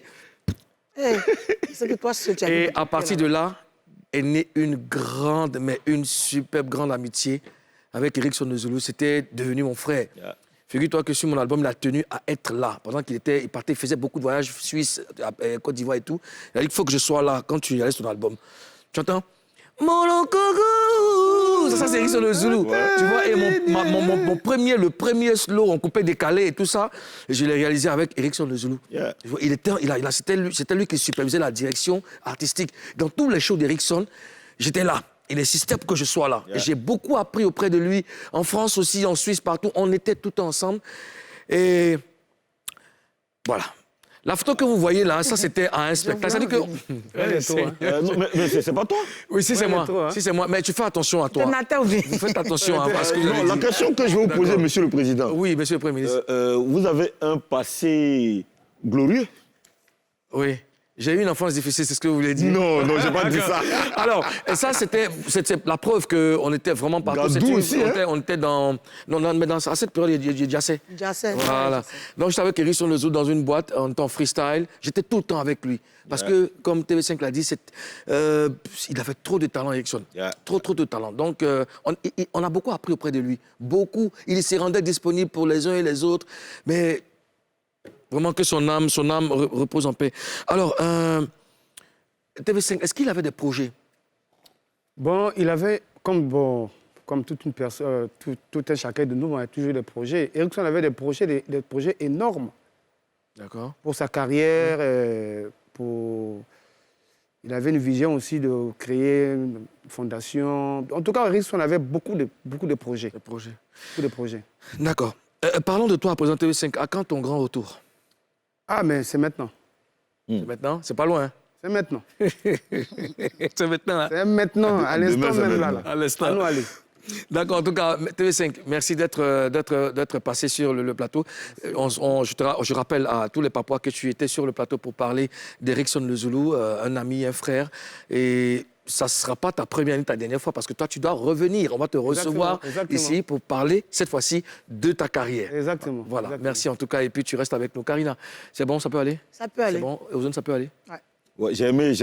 C'est que toi, tu as Et à partir de là, est née une grande, mais une superbe grande amitié avec Ericsson Zulu. C'était devenu mon frère. Yeah. Figure-toi que sur mon album, il a tenu à être là. Pendant qu'il partait, il faisait beaucoup de voyages Suisse, Côte d'Ivoire et tout. Il a dit qu'il faut que je sois là quand tu allais sur ton album. Tu entends? Moulou-Coucou! Ça, c'est Ericsson Zulu. Ouais. Tu vois, et le premier slow en coupé décalé et tout ça, je l'ai réalisé avec Ericsson Zulu. Yeah. C'était lui qui supervisait la direction artistique. Dans tous les shows d'Ericsson, j'étais là. Il insistait pour que je sois là. Yeah. J'ai beaucoup appris auprès de lui, en France aussi, en Suisse, partout. On était tout ensemble. Et voilà. La photo que vous voyez là, ça c'était à un spectacle. Ça dit que... mais c'est pas toi? Oui, si c'est moi. Si c'est moi. Mais tu fais attention à toi. Vous faites attention. Parce que non, la question que je vais vous poser, Monsieur le Président. Oui, Monsieur le Premier ministre. Vous avez un passé glorieux. Oui. J'ai eu une enfance difficile, c'est ce que vous voulez dire. Non, non, j'ai pas dit ça. Alors, et ça, c'était la preuve qu'on était vraiment partout. Gadou aussi, On était dans... Non, mais à cette période, il y a Diassé. Diassé. Voilà. Donc, j'étais avec Ericsson Lezoul dans une boîte, en temps freestyle. J'étais tout le temps avec lui. Parce que, comme TV5 l'a dit, il avait trop de talent, Ericsson. Yeah. Trop de talent. Donc, on a beaucoup appris auprès de lui. Beaucoup. Il s'y rendait disponible pour les uns et les autres. Mais... Vraiment que son âme repose en paix. Alors, TV5, est-ce qu'il avait des projets? Bon, il avait, comme toute une personne, tout un chacun de nous, on a toujours des projets. Ericsson avait des projets énormes D'accord. pour sa carrière. Il avait une vision aussi de créer une fondation. En tout cas, Ericsson avait beaucoup de projets. Des projets. Beaucoup de projets. D'accord. Parlons de toi, président TV5. À quand ton grand retour? Ah, mais c'est maintenant. C'est maintenant? C'est pas loin. C'est maintenant. C'est maintenant, hein? C'est maintenant, à l'instant Demain, c'est même là. maintenant. À l'instant. À nous aller. D'accord, en tout cas, TV5, merci d'être passé sur le plateau. Je rappelle à tous les Papois que tu étais sur le plateau pour parler d'Ericsson Lezoulou, un ami, un frère. Et ça ne sera pas ta première ni ta dernière fois parce que toi, tu dois revenir. On va te recevoir exactement. ici pour parler, cette fois-ci, de ta carrière. Exactement. Voilà, exactement. merci en tout cas. Et puis, tu restes avec nous. Karina, c'est bon, ça peut aller? Ça peut aller. C'est bon, Ozone, ça peut aller? Ouais, j'ai aimé.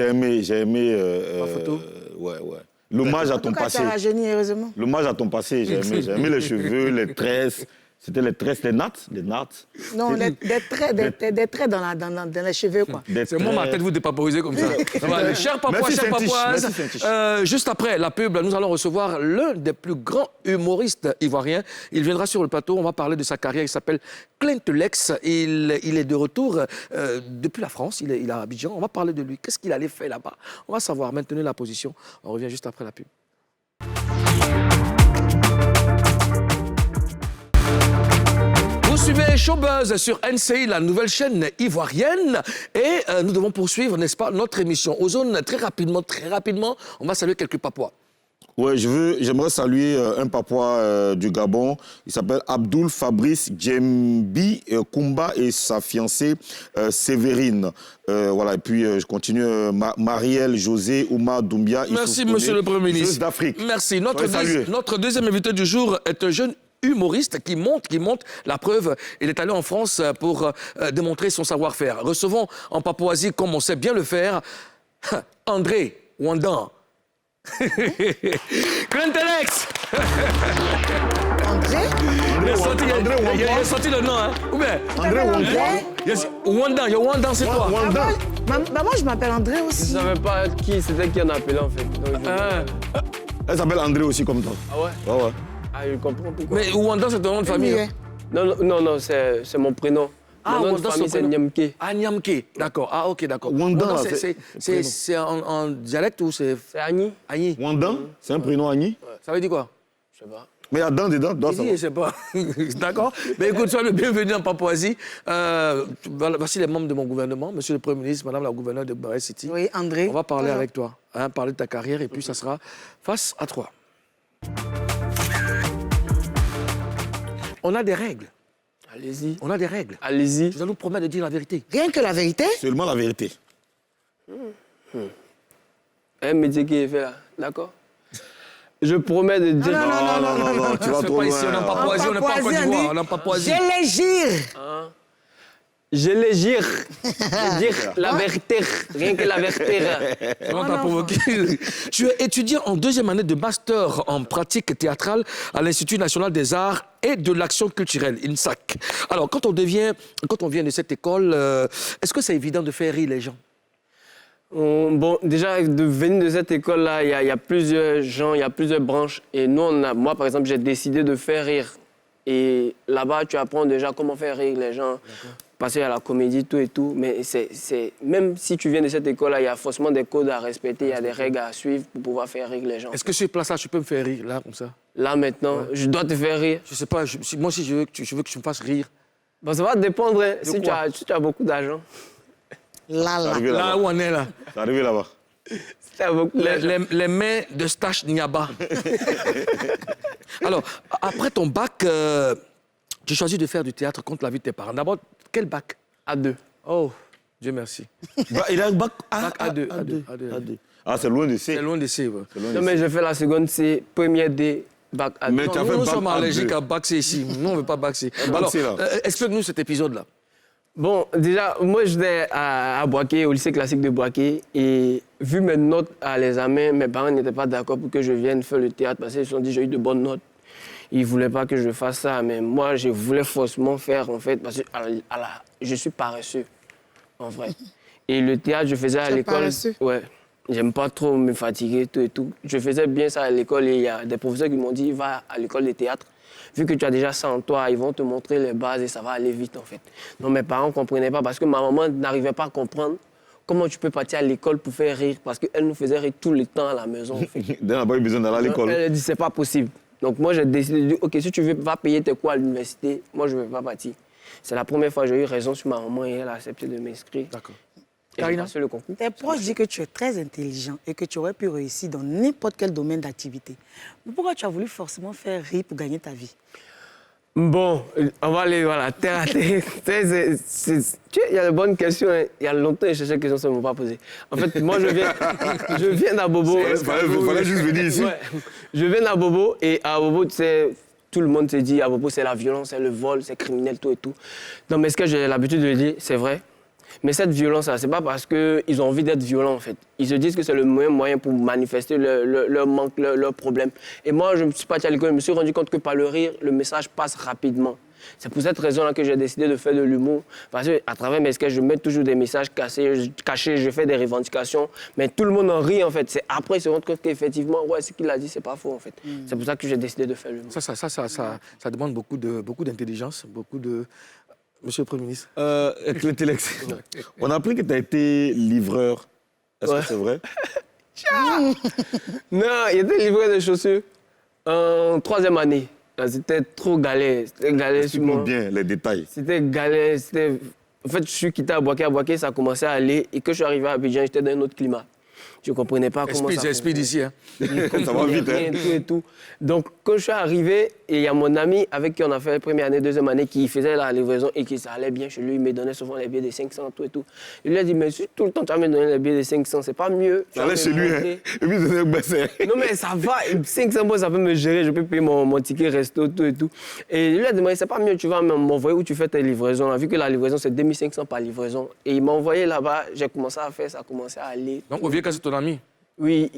La photo? Ouais. L'hommage à ton En tout cas, passé. tu as rajeuni, heureusement. L'hommage à ton passé, j'ai aimé les cheveux, les tresses. C'était les tresses, les nattes. Non, des traits dans les cheveux, quoi. C'est moi, ma tête, vous dépaporiser comme ça. Ça va aller. Chers Papois, Merci, chères Saint-Tiche. Papoises, Merci, Saint-Tiche. juste après la pub, nous allons recevoir l'un des plus grands humoristes ivoiriens. Il viendra sur le plateau, on va parler de sa carrière. Il s'appelle Clint Lex. Il est de retour depuis la France, il est à Abidjan. On va parler de lui. Qu'est-ce qu'il allait faire là-bas? On va savoir. Maintenez la position. On revient juste après la pub. Vous suivez Showbuzz sur NCI, la nouvelle chaîne ivoirienne. Et nous devons poursuivre, n'est-ce pas, notre émission. Ozone, très rapidement, on va saluer quelques Papois. Ouais, j'aimerais saluer un Papois du Gabon. Il s'appelle Abdoul Fabrice Djembi Koumba et sa fiancée Sévérine. Voilà, et puis je continue. Marielle José Ouma Doumbia. Merci, monsieur le Premier ministre. d'Afrique. Merci. Salut. Notre deuxième invité du jour est un jeune humoriste qui monte. La preuve, il est allé en France pour démontrer son savoir-faire. Recevons en Papouasie, comme on sait bien le faire, André Wandan. Clint Lex. André Il a sorti le nom, hein? Ou bien André Wandan, Wandan, c'est toi. Wandan. Moi, je m'appelle André Je aussi. savais pas c'était qui en appelait en fait. Donc, Elle s'appelle André aussi comme toi. Ah ouais? Ouais. Ah, je comprends pourquoi. Mais Wandan, c'est ton nom de famille. Oui, hein? Non, c'est mon prénom. Mon nom de Wandan, famille, c'est prénom. Nyamke. Ah, Nyamke. D'accord. Ah, ok, d'accord. Wandan, Wandan, là, c'est en dialecte ou c'est C'est Agni? Agni? Wandan, c'est un prénom Agni. Ça veut dire quoi? Je sais pas. Mais il y a Dan dedans, doit Il dit, savoir. je sais pas. D'accord. Mais écoute, sois le bienvenu en Papouasie. Voici les membres de mon gouvernement, monsieur le Premier ministre, madame la gouverneure de Baray City. Oui, André. On va parler Bonjour. avec toi, hein, parler de ta carrière, et puis ça sera face à toi. On a des règles. Allez-y. On a des règles. Allez-y. Tu dois nous promettre de dire la vérité. Rien que la vérité. Seulement la vérité. Un métier qui est fait là, d'accord? Je promets de dire... Non, tu vas C'est trop pas loin. ici, on n'a pas Papouasie, on n'est pas en Côte d'Ivoire, on n'a pas Papouasie. J'élégir. Je les gire. Je dire la vérité. Rien que la vérité. On t'a provoqué. Tu es étudiant en deuxième année de master en pratique théâtrale à l'Institut national des arts et de l'action culturelle, INSAC. Alors, quand on vient de cette école, est-ce que c'est évident de faire rire les gens? Bon, déjà, de venir de cette école-là, il y a plusieurs gens, il y a plusieurs branches. Et nous, moi, par exemple, j'ai décidé de faire rire. Et là-bas, tu apprends déjà comment faire rire les gens, passer à la comédie, tout et tout. Mais même si tu viens de cette école-là, il y a forcément des codes à respecter, il y a des règles à suivre pour pouvoir faire rire les gens. Est-ce que sur place, là, tu peux me faire rire, là, comme ça? Là, maintenant, je dois te faire rire. Je sais pas, moi, si je veux que tu me fasses rire. Bon, ça va dépendre hein, si quoi? tu as beaucoup d'argent. Là. Arrivé Là là-bas. où on est, là. C'est arrivé là-bas. Si tu as beaucoup d'argent. Les mains de Stache Niaba. Alors, après ton bac, tu choisis de faire du théâtre contre la vie de tes parents. D'abord, quel bac? À deux. Oh, Dieu merci. Bah, il a un bac Bac A2, A2. A2. Ah, c'est loin de C. C'est loin de C. Ouais. C'est loin de Non, C. mais j'ai fait la seconde C, première D, bac A. Mais Non, tu as nous, fait nous bac sommes A2. allergiques à bac C ici. Nous, on ne veut pas bac C. Bac Alors, C, là. explique-nous cet épisode-là. Bon, déjà, moi, j'étais à Boaké, au lycée classique de Boaké. Et vu mes notes à l'examen, mes parents n'étaient pas d'accord pour que je vienne faire le théâtre parce qu'ils se sont dit j'ai eu de bonnes notes. Ils ne voulaient pas que je fasse ça, mais moi, je voulais forcément faire, en fait, parce que je suis paresseux, en vrai. Et le théâtre, je faisais à Tu es l'école. paresseux? Ouais. J'aime pas trop me fatiguer, tout et tout. Je faisais bien ça à l'école et il y a des professeurs qui m'ont dit va à l'école de théâtre. Vu que tu as déjà ça en toi, ils vont te montrer les bases et ça va aller vite, en fait. Donc mes parents ne comprenaient pas parce que ma maman n'arrivait pas à comprendre comment tu peux partir à l'école pour faire rire parce qu'elle nous faisait rire tout le temps à la maison, en fait. Elle n'a pas eu besoin d'aller à l'école. Elle a dit c'est pas possible. Donc moi j'ai décidé de dire ok, si tu veux pas payer tes cours à l'université, moi je ne vais pas partir. C'est la première fois que j'ai eu raison sur ma maman et elle a accepté de m'inscrire. D'accord. Et j'ai passé le concours. Tes proches disent que tu es très intelligent et que tu aurais pu réussir dans n'importe quel domaine d'activité. Mais pourquoi tu as voulu forcément faire rire pour gagner ta vie? Bon, on va aller voilà, terre à terre. Il y a de bonnes questions. Hein. Il y a longtemps que je cherchais des questions, ça ne m'ont pas posé. En fait, moi, je viens d'Abobo. Il fallait juste venir ici. Ouais. Je viens d'Abobo et à Abobo, tu sais, tout le monde se dit Abobo, c'est la violence, c'est le vol, c'est criminel, tout et tout. Non, mais ce que j'ai l'habitude de le dire, c'est vrai. Mais cette violence-là, ce n'est pas parce qu'ils ont envie d'être violents, en fait. Ils se disent que c'est le meilleur moyen pour manifester leur manque, leur problème. Et moi, je me suis parti à l'école, je me suis rendu compte que par le rire, le message passe rapidement. C'est pour cette raison-là que j'ai décidé de faire de l'humour. Parce qu'à travers mes sketchs, je mets toujours des messages cachés, je fais des revendications. Mais tout le monde en rit, en fait. C'est après, ils se rendent compte qu'effectivement, ouais, ce qu'il a dit, c'est pas faux, en fait. C'est pour ça que j'ai décidé de faire l'humour. Ça demande beaucoup d'intelligence, beaucoup de... Monsieur le Premier ministre. Avec l'intellect. On a appris que tu as été livreur. Est-ce Ouais. que c'est vrai? Non, il était livreur de chaussures en 3e année. C'était trop galère. C'était galère sur Explique-nous moi. bien les détails. C'était galère. En fait, je suis quitté à Boaké. À Boaké, ça a commencé à aller. Et quand je suis arrivé à Abidjan, j'étais dans un autre climat. Je ne comprenais pas comment ça Speed d'ici. Hein. Ça va vite, hein? Tout et tout. Donc, quand je suis arrivé, et il y a mon ami avec qui on a fait la première année, 2e année, qui faisait la livraison et qui ça allait bien chez lui. Il me donnait souvent les billets de 500, tout et tout. Il lui a dit, mais si tout le temps tu vas me donner les billets de 500, c'est pas mieux. Ça allait chez lui, hein? Et puis, c'est baissé. Non, mais ça va. 500 euros, ça peut me gérer. Je peux payer mon ticket resto, tout et tout. Et il lui a demandé, c'est pas mieux, tu vas m'envoyer où tu fais tes livraisons. Vu que la livraison, c'est 2500 par livraison. Et il m'a envoyé là-bas. J'ai commencé à faire, ça a commencé à aller. Donc, Ovier, quand c'est ton ami. Oui,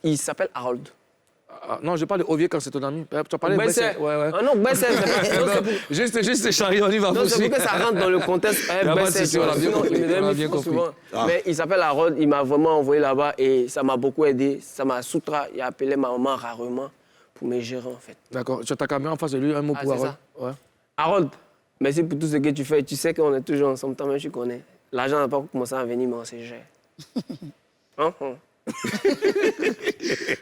il s'appelle Harold. Ah, non, je parle de Ovier quand c'est ton ami. Tu as parlé de Besset. Besset. Ouais, ouais. Ah non, Besset, c'est pas... Juste charrier, on y va Non, c'est aussi. pour que ça rentre dans le contexte. a pas de Besset, souci, on a bien sinon, compris, il me on a donne bien mille francs compris. souvent. Ah. Mais il s'appelle Harold, il m'a vraiment envoyé là-bas et ça m'a beaucoup aidé. Ça m'a soutra, il a appelé ma maman rarement pour me gérer en fait. D'accord. Tu as ta caméra en face de lui, un mot Ah, pour c'est Harold. ça. Ouais. Harold, merci pour tout ce que tu fais. Tu sais qu'on est toujours ensemble, toi-même tu connais. L'argent n'a pas commencé à venir, mais on se gère. Hein, hein.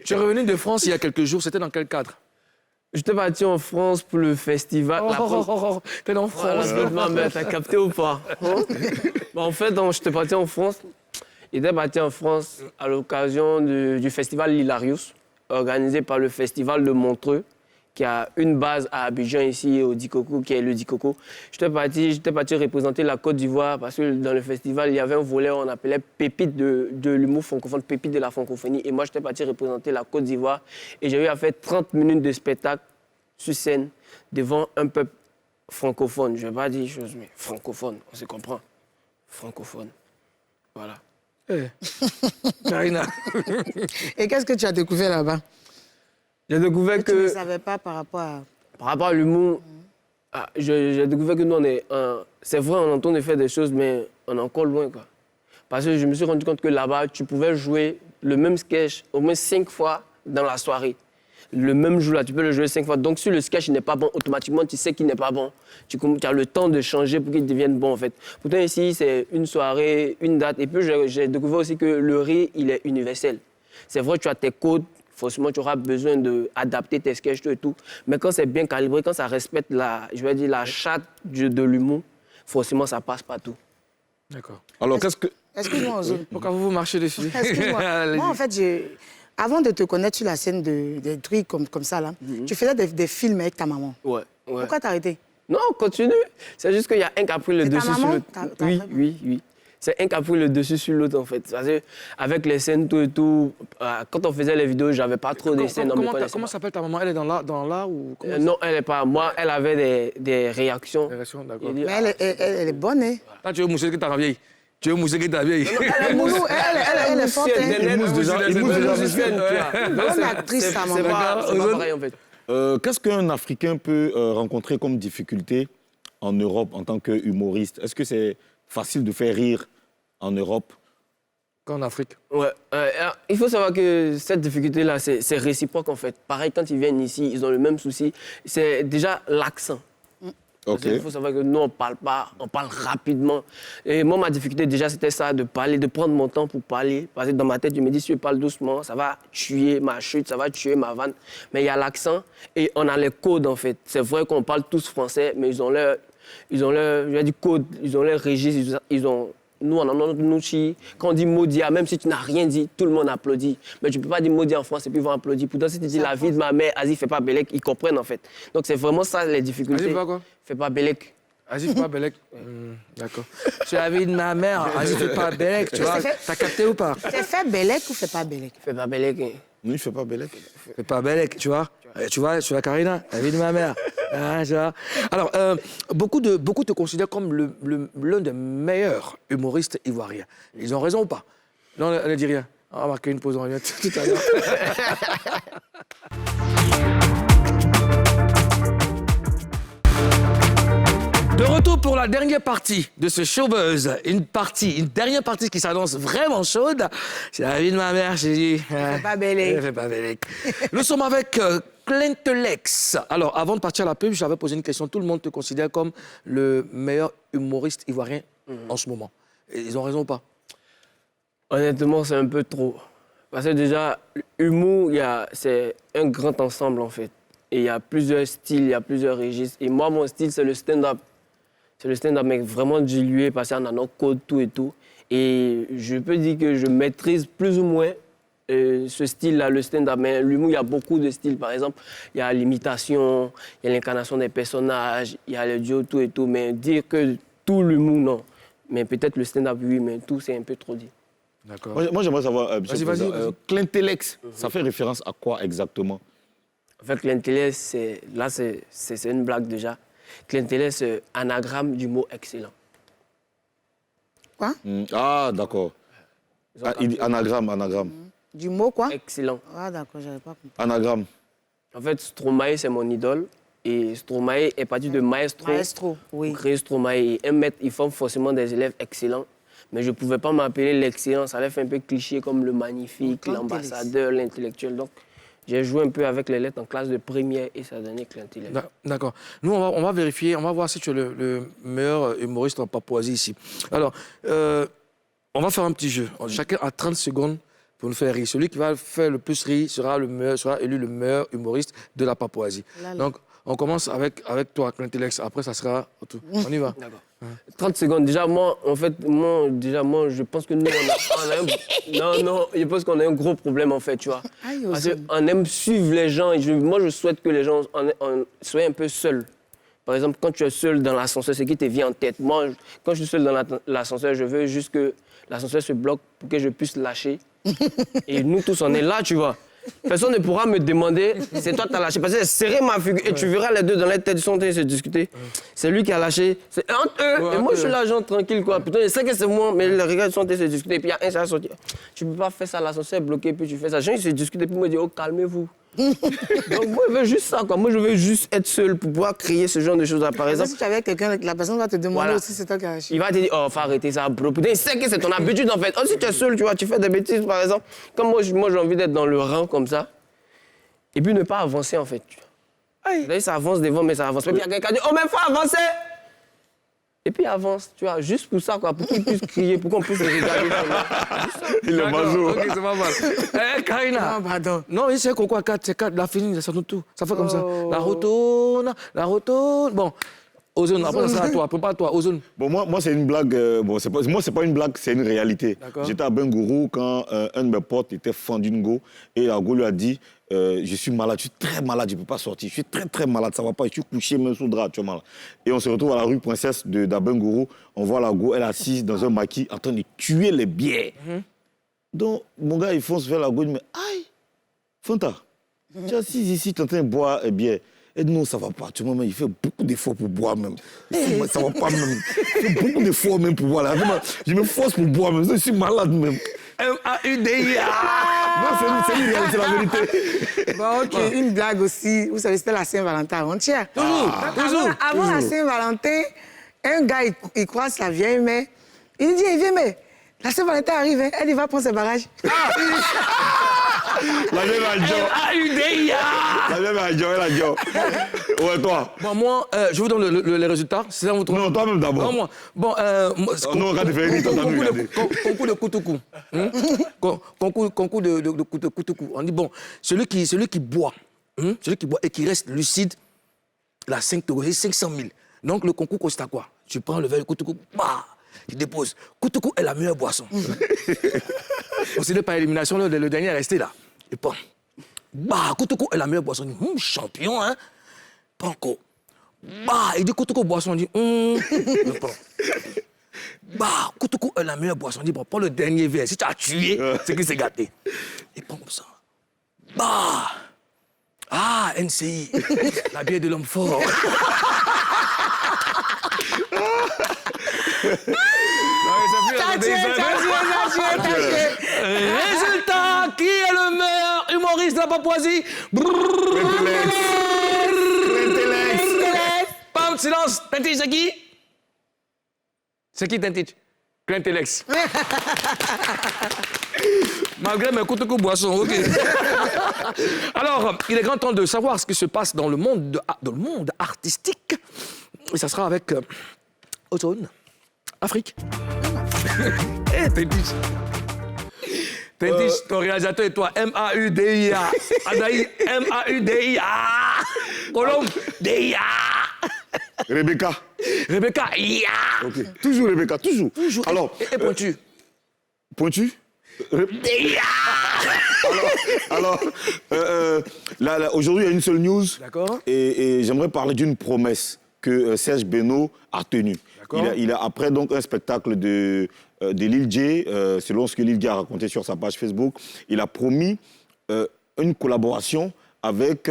Tu es revenu de France il y a quelques jours, c'était dans quel cadre? J'étais parti en France pour le festival. T'es en France. Mais t'as capté ou pas hein? Bah, en fait, j'étais parti en France. J'étais parti en France à l'occasion du festival L'Hilarius, organisé par le festival de Montreux, qui a une base à Abidjan ici, au Dikoko, qui est le Dikoko. J'étais parti représenter la Côte d'Ivoire parce que dans le festival, il y avait un volet on appelait Pépite de l'humour francophone, Pépite de la francophonie. Et moi, j'étais parti représenter la Côte d'Ivoire et j'ai eu à faire 30 minutes de spectacle sur scène devant un peuple francophone. Je ne vais pas dire des choses, mais francophone, on se comprend. Francophone. Voilà. Karina. Et qu'est-ce que tu as découvert là-bas? J'ai découvert Tu ne que... savais pas par rapport à... Par rapport à l'humour, j'ai découvert que nous, c'est vrai, on entend de faire des choses, mais on est encore loin, quoi. Parce que je me suis rendu compte que là-bas, tu pouvais jouer le même sketch au moins 5 fois dans la soirée. Le même jour-là, tu peux le jouer 5 fois. Donc, si le sketch n'est pas bon, automatiquement, tu sais qu'il n'est pas bon. Tu as le temps de changer pour qu'il devienne bon, en fait. Pourtant, ici, c'est une soirée, une date. Et puis, j'ai découvert aussi que le rire, il est universel. C'est vrai, tu as tes codes. Forcément, tu auras besoin d'adapter tes sketchs et tout. Mais quand c'est bien calibré, quand ça respecte la charte de l'humour, forcément, ça passe partout. D'accord. Alors, qu'est-ce que... Excuse-moi, Ozone. Pourquoi vous marchez dessus? Excuse-moi. Allez-y. Moi, en fait, avant de te connaître sur la scène des trucs comme ça, là, tu faisais des films avec ta maman. Ouais. Pourquoi t'as arrêté? Non, continue. C'est juste qu'il y a un qui a pris le C'est ta dessus sur maman? le... Oui. c'est un qui a pris le dessus sur l'autre, en fait. Parce que avec les scènes, tout et tout, quand on faisait les vidéos, j'avais pas trop de scènes. Comment s'appelle ta maman? Elle est dans là ou comment non, elle n'est pas. Moi, elle avait des réactions. d'accord. Il dit, Mais elle est bonne, hein. Là, tu veux mousser que ta vieille. Tu veux mousser que ta vieille. Elle est forte, hein. Elle mousse déjà. Bonne actrice, sa C'est maman. pas pareil, en fait. Qu'est-ce qu'un Africain peut rencontrer comme difficulté en Europe en tant qu'humoriste? Est-ce que c'est facile de faire rire en Europe? Qu'en Afrique. Ouais. Il faut savoir que cette difficulté-là, c'est réciproque, en fait. Pareil, quand ils viennent ici, ils ont le même souci. C'est déjà l'accent. Ok. Il faut savoir que nous, on parle pas, on parle rapidement. Et moi, ma difficulté, déjà, c'était ça, de parler, de prendre mon temps pour parler. Parce que dans ma tête, je me dis, si je parle doucement, ça va tuer ma chute, ça va tuer ma vanne. Mais il y a l'accent et on a les codes, en fait. C'est vrai qu'on parle tous français, mais ils ont leur je vais dire, code, ils ont leur registre, nous, on a notre outil. Quand on dit Maudia, même si tu n'as rien dit, tout le monde applaudit. Mais tu ne peux pas dire Maudia en France et puis ils vont applaudir. Pourtant, si tu dis la vie de ma mère, Aziz, fais pas Bélec, ils comprennent en fait. Donc, c'est vraiment ça les difficultés. Aziz, quoi? Fais pas Bélec. Aziz, fais pas Bélec. D'accord. C'est la vie de ma mère. Aziz, fais pas Bélec, tu vois. T'as capté ou pas? C'est fait Bélec ou fait pas Bélec? Fais pas Bélec. Hein. Non, il ne fait pas Bélec. Fais pas Bélec, tu vois. Tu vois, je suis la Karina, la vie de ma mère. Ah, tu vois. Alors, beaucoup te considèrent comme l'un des meilleurs humoristes ivoiriens. Ils ont raison ou pas? Non, elle ne dit rien. On va marquer une pause en revient tout à l'heure. De retour pour la dernière partie de ce showbuzz. Une dernière partie qui s'annonce vraiment chaude. C'est la vie de ma mère, j'ai dit. Fais pas Bélec. Fais pas Bélec. Nous sommes avec Clintelex. Alors, avant de partir à la pub, j'avais posé une question. Tout le monde te considère comme le meilleur humoriste ivoirien en ce moment. Et ils ont raison ou pas? Honnêtement, c'est un peu trop. Parce que déjà, l'humour, c'est un grand ensemble en fait. Et il y a plusieurs styles, il y a plusieurs registres. Et moi, mon style, c'est le stand-up. C'est le stand-up, mais vraiment dilué, parce qu'on a nos codes, tout et tout. Et je peux dire que je maîtrise plus ou moins ce style-là, le stand-up. Mais l'humour, il y a beaucoup de styles. Par exemple, il y a l'imitation, il y a l'incarnation des personnages, il y a le duo, tout et tout. Mais dire que tout l'humour, non. Mais peut-être le stand-up, oui, mais tout, c'est un peu trop dit. D'accord. Moi, j'aimerais savoir, Vas-y. Clintelex, ça fait référence à quoi exactement? En fait, Clintelex, c'est une blague déjà. Clientélès, c'est anagramme du mot excellent. Quoi? Ah, d'accord. Anagramme. Du mot quoi? Excellent. Ah, d'accord, j'avais pas compris. Anagramme. En fait, Stromae, c'est mon idole. Et Stromae est parti de Maestro. Maestro, oui. Pour créer Stromae. Et un maître, il forme forcément des élèves excellents. Mais je ne pouvais pas m'appeler l'excellent. Ça allait faire un peu cliché comme le magnifique, l'ambassadeur, l'intellectuel. Donc, j'ai joué un peu avec les lettres en classe de première et ça a donné Clientelex. D'accord. Nous, on va vérifier, on va voir si tu es le meilleur humoriste en Papouasie ici. Alors, on va faire un petit jeu. Chacun a 30 secondes pour nous faire rire. Celui qui va faire le plus rire sera élu le meilleur humoriste de la Papouasie. Donc, on commence avec toi, Clientelex. Après, ça sera tout. On y va. D'accord. 30 secondes. Déjà, moi, je pense que nous, je pense qu'on a un gros problème, en fait, tu vois. Parce qu'on aime suivre les gens. Et moi, je souhaite que les gens soient un peu seuls. Par exemple, quand tu es seul dans l'ascenseur, c'est qui te vient en tête. Moi, quand je suis seul dans l'ascenseur, je veux juste que l'ascenseur se bloque pour que je puisse lâcher. Et nous tous, on est là, tu vois. Personne ne pourra me demander, c'est toi qui as lâché. Parce que c'est serré ma figure et tu verras les deux dans la tête, ils sont en train de se discuter. C'est lui qui a lâché. C'est entre eux. Et moi, je suis là, genre, tranquille, quoi. Putain, je sais que c'est moi, mais les regards, ils sont en train de se discuter. Et puis, il y a un, ça va sortir. Tu peux pas faire ça, l'ascenseur est bloqué, puis tu fais ça. Les gens, ils se discutent et puis me disent, oh, calmez-vous. Donc, moi, je veux juste ça, quoi. Moi, je veux juste être seul pour pouvoir créer ce genre de choses-là. Par exemple, si tu es avec quelqu'un, la personne va te demander aussi c'est toi qui as lâché. il va te dire, oh, faut arrêter ça, bro. Putain, il sait que c'est ton habitude, en fait. Oh, si tu es seul, tu vois, tu fais des bêtises, par exemple. Comme moi, j'ai envie d'être dans le rang, comme ça. Et puis ne pas avancer, en fait. Là, ça avance devant, mais ça avance pas. Puis il y a quelqu'un qui dit, oh, mais il faut avancer. Et puis avance, tu vois, juste pour ça, quoi, pour qu'il puisse crier, pour qu'on puisse le regarder. Il est major. Ok, c'est pas mal. Karina. Non, pardon. Non, il sait quoi, 4, c'est 4, la finie, ça nous tout. Ça fait comme ça. La retourne. Bon, Ozone, après ça sera à toi. Prépare-toi, Ozone. Bon, moi c'est une blague. Moi, c'est pas une blague, c'est une réalité. J'étais à Bengourou quand un de mes potes était fan d'une go. Et la go lui a dit je suis malade, je suis très malade, je ne peux pas sortir. Je suis très, très malade, ça ne va pas. Je suis couché même sous le drap, tu vois, malade. Et on se retrouve à la rue Princesse d'Abengourou. On voit la go, elle est assise dans un maquis en train de tuer les bières. Donc, mon gars, il fonce vers la go, il me dit aïe, Fanta, tu es assise ici, tu es en train de boire et bière. Et non, ça ne va pas. Tu vois, il fait beaucoup d'efforts pour boire même. Ça ne va pas même. Il fait beaucoup d'efforts même pour boire. Là. Je me force pour boire même. Je suis malade même. M-A-U-D-I-A. Non, c'est la vérité. Bon, ok, une blague aussi. Vous savez, c'était la Saint-Valentin avant-hier. Toujours. Avant la Saint-Valentin, un gars, il croise sa vieille mère. Il dit, viens, mais la Saint-Valentin arrive, hein. Elle, il va prendre ses bagages. La même à John. M-A-U-D-I-A. La même à John, elle a John. Ouais, toi. Bon, moi, je vous donne les résultats. C'est ça votre... Non, toi-même d'abord. Non, moi. Bon, non, regarde, fais une concours de Koutoukou. Concours de Koutoukou. On dit, bon, celui qui boit et qui reste lucide, la 5 euros, c'est 500 000. Donc, le concours consiste à quoi? Tu prends le verre de Koutoukou, bah, tu déposes. Koutoukou est la meilleure boisson. Considéré par élimination, le dernier est resté là. Et bon, bah, Koutoukou est la meilleure boisson. On dit, champion, hein? Pas encore. Bah, il dit Koutoukou boisson. On dit, je prends. Bah, Koutoukou est la meilleure boisson. On dit, bon, prends le dernier verre. Si tu as tué, c'est qu'il s'est gâté. Il prend comme ça. Bah, ah, NCI, la bière de l'homme fort. Résultat, qui est le meilleur humoriste de la Papouasie? Pam, silence. Tentich, c'est qui? C'est qui Tentich? Clintélex. Malgré mes Koutoukou boissons, ok. Alors, il est grand temps de savoir ce qui se passe dans le monde, artistique. Et ça sera avec Ozone, Afrique. Eh, Tentich. Tentich, ton réalisateur et toi, M-A-U-D-I-A. Adaï, M-A-U-D-I-A. Colombe, D-I-A. Rebecca. Rebecca, ya. Okay. Toujours Rebecca, toujours. Alors, et pointu. Pointu? Alors, là, aujourd'hui, il y a une seule news. D'accord. Et j'aimerais parler d'une promesse que Serge Beno a tenue. Il a, après donc, un spectacle de Lil J, selon ce que Lil J a raconté sur sa page Facebook, il a promis une collaboration avec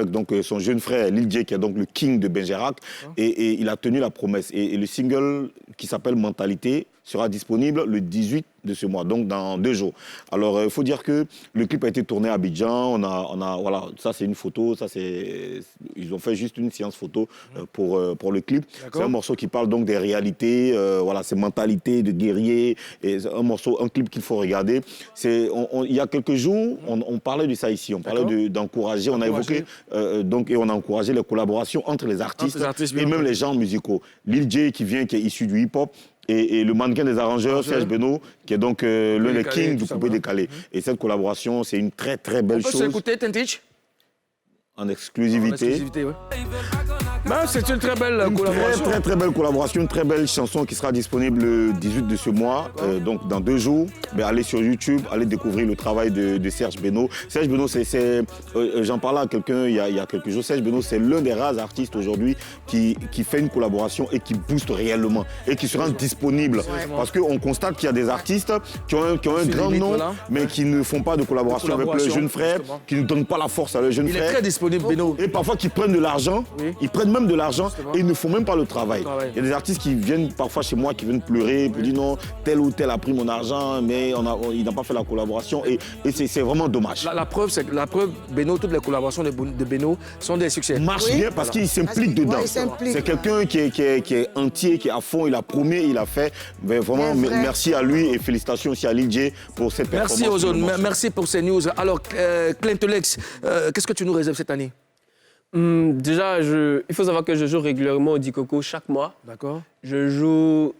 donc, son jeune frère Lil J, qui est donc le king de Benjerac, et il a tenu la promesse. Et le single qui s'appelle Mentalité sera disponible le 18 de ce mois, donc dans 2 jours. Alors, il faut dire que le clip a été tourné à Abidjan. Voilà, ça c'est une photo, ils ont fait juste une séance photo pour le clip. C'est un morceau qui parle donc des réalités, voilà, c'est mentalité de guerrier, et un clip qu'il faut regarder. Il y a quelques jours, on parlait de ça ici, on parlait d'encourager, on a évoqué, et on a encouragé les collaborations entre les artistes et même les genres musicaux. Lil J qui est issu du hip-hop, et le mannequin des arrangeurs, Serge Beno, qui est donc l'un des kings du coupé décalé. Et cette collaboration, c'est une très très belle chose. On peut s'écouter, Tentich? En exclusivité. Oui. Ben, c'est une très belle collaboration. Très très belle collaboration, une très belle chanson qui sera disponible le 18 de ce mois, donc dans 2 jours. Ben, allez sur YouTube, allez découvrir le travail de Serge Beno. Serge Beno, j'en parlais à quelqu'un il y a quelques jours, Serge Beno, c'est l'un des rares artistes aujourd'hui qui fait une collaboration et qui booste réellement et qui se rend disponible. Parce qu'on constate qu'il y a des artistes qui ont un grand nom, mais qui ne font pas de collaboration avec leurs jeunes frères, qui ne donnent pas la force à leurs jeunes frères. Il est très disponible, Beno. Et parfois qui prennent de l'argent, ils prennent même de l'argent et ils ne font même pas le travail. Il y a des artistes qui viennent parfois chez moi, qui viennent pleurer, qui disent non, tel ou tel a pris mon argent, mais il n'a pas fait la collaboration et c'est vraiment dommage. La preuve, Beno, toutes les collaborations de Beno sont des succès. Marche bien parce qu'il s'implique dedans. C'est quelqu'un qui est entier, qui est à fond, il a promis, il a fait. Mais vraiment, merci à lui et félicitations aussi à Lil J pour cette performance. Merci Ozone, merci pour ces news. Alors, Clintélex, qu'est-ce que tu nous réserves cette année? Déjà, il faut savoir que je joue régulièrement au Dikoko chaque mois. D'accord. Je joue,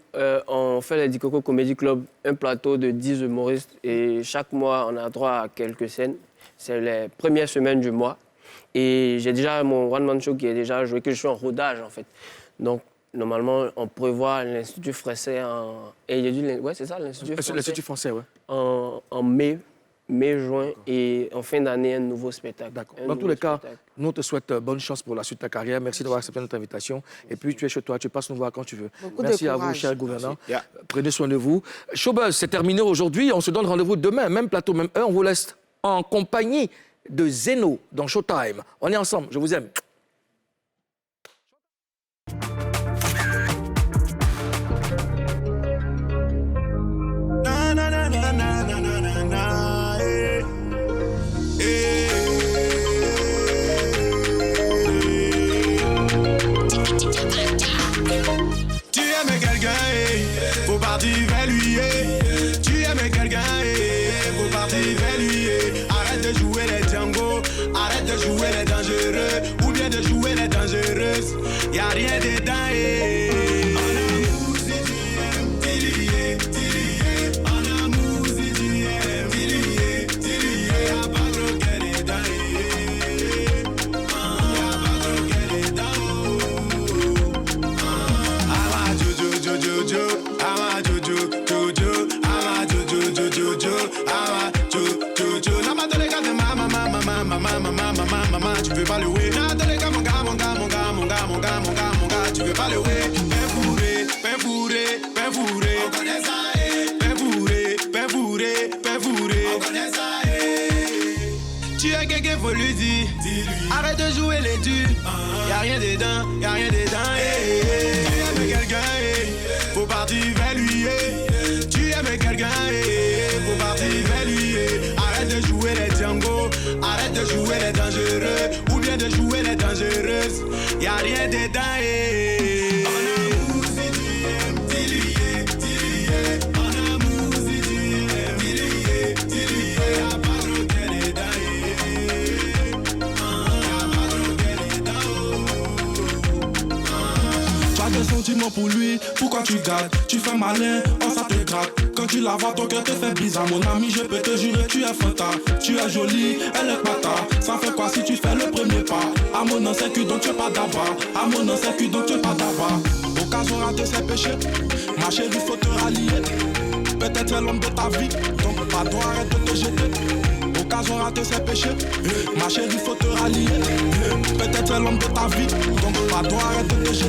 on fait le Dikoko Comedy Club, un plateau de 10 humoristes. Et chaque mois, on a droit à quelques scènes. C'est les premières semaines du mois. Et j'ai déjà mon one-man show qui est déjà joué, que je suis en rodage, en fait. Donc, normalement, on prévoit l'Institut français en... Et il y a du... Ouais, c'est ça, l'Institut français. L'Institut français, ouais. En mai, juin, et en fin d'année, un nouveau spectacle. D'accord. Un Dans tous nouveau les cas, spectacle. nous on te souhaite bonne chance pour la suite de ta carrière. Merci d'avoir accepté notre invitation. Et puis, tu es chez toi, tu passes nous voir quand tu veux. Beaucoup de Merci à vous, courage. cher gouverneur. Yeah. Prenez soin de vous. Showbuzz, c'est terminé aujourd'hui. On se donne rendez-vous demain, même plateau, même heure. On vous laisse en compagnie de Zeno dans Showtime. On est ensemble. Je vous aime. Na na na na na na na na na. Tu aimes quelqu'un, faut partir vers lui. Tu aimes quelqu'un, faut partir vers lui. Arrête de jouer les Django, arrête de jouer les dangereux, ou bien de jouer les dangereuses. Y'a rien dedans. Tu veux pas le way? Dans tous les cas, mon gars, tu veux pas le way? Pain fourré, pain fourré, pain fourré. On connaît ça, pain fourré, pain fourré, pain fourré. On connaît ça, Tu as quelqu'un, faut lui dire. Dis-lui. Arrête de jouer les durs. Y'a rien dedans, y'a rien dedans. Tu aimes quelqu'un, faut partir vers lui. Tu aimes quelqu'un, faut partir vers lui. Arrête de jouer les Django, arrête de jouer les dangereux, ou bien de jouer les dangereuses. Y'a rien dedans. En amour, si tu aimes, dis-lui. En amour, si tu aimes, dis-lui. Y'a pas trop qu'elle est dedans. Y'a pas trop qu'elle est dedans. Tu as des sentiments pour lui, pourquoi tu gardes? Tu fais malin, oh ça te gratte. Quand tu la vois, ton cœur te fait bizarre. Mon ami, je peux te jurer, tu es fanta. Tu es jolie, elle est pata. Ça fait quoi si tu fais le premier pas? À mon nom, c'est que donc tu es pas d'abord. À mon nom, c'est que donc tu es pas d'abord. Occasion rater ses péchés, ma chérie, faut te rallier. Peut-être c'est l'homme de ta vie, donc pas toi, arrête de te jeter. Occasion rater ses péchés, ma chérie, faut te rallier. Peut-être c'est l'homme de ta vie, donc pas toi, arrête de te jeter.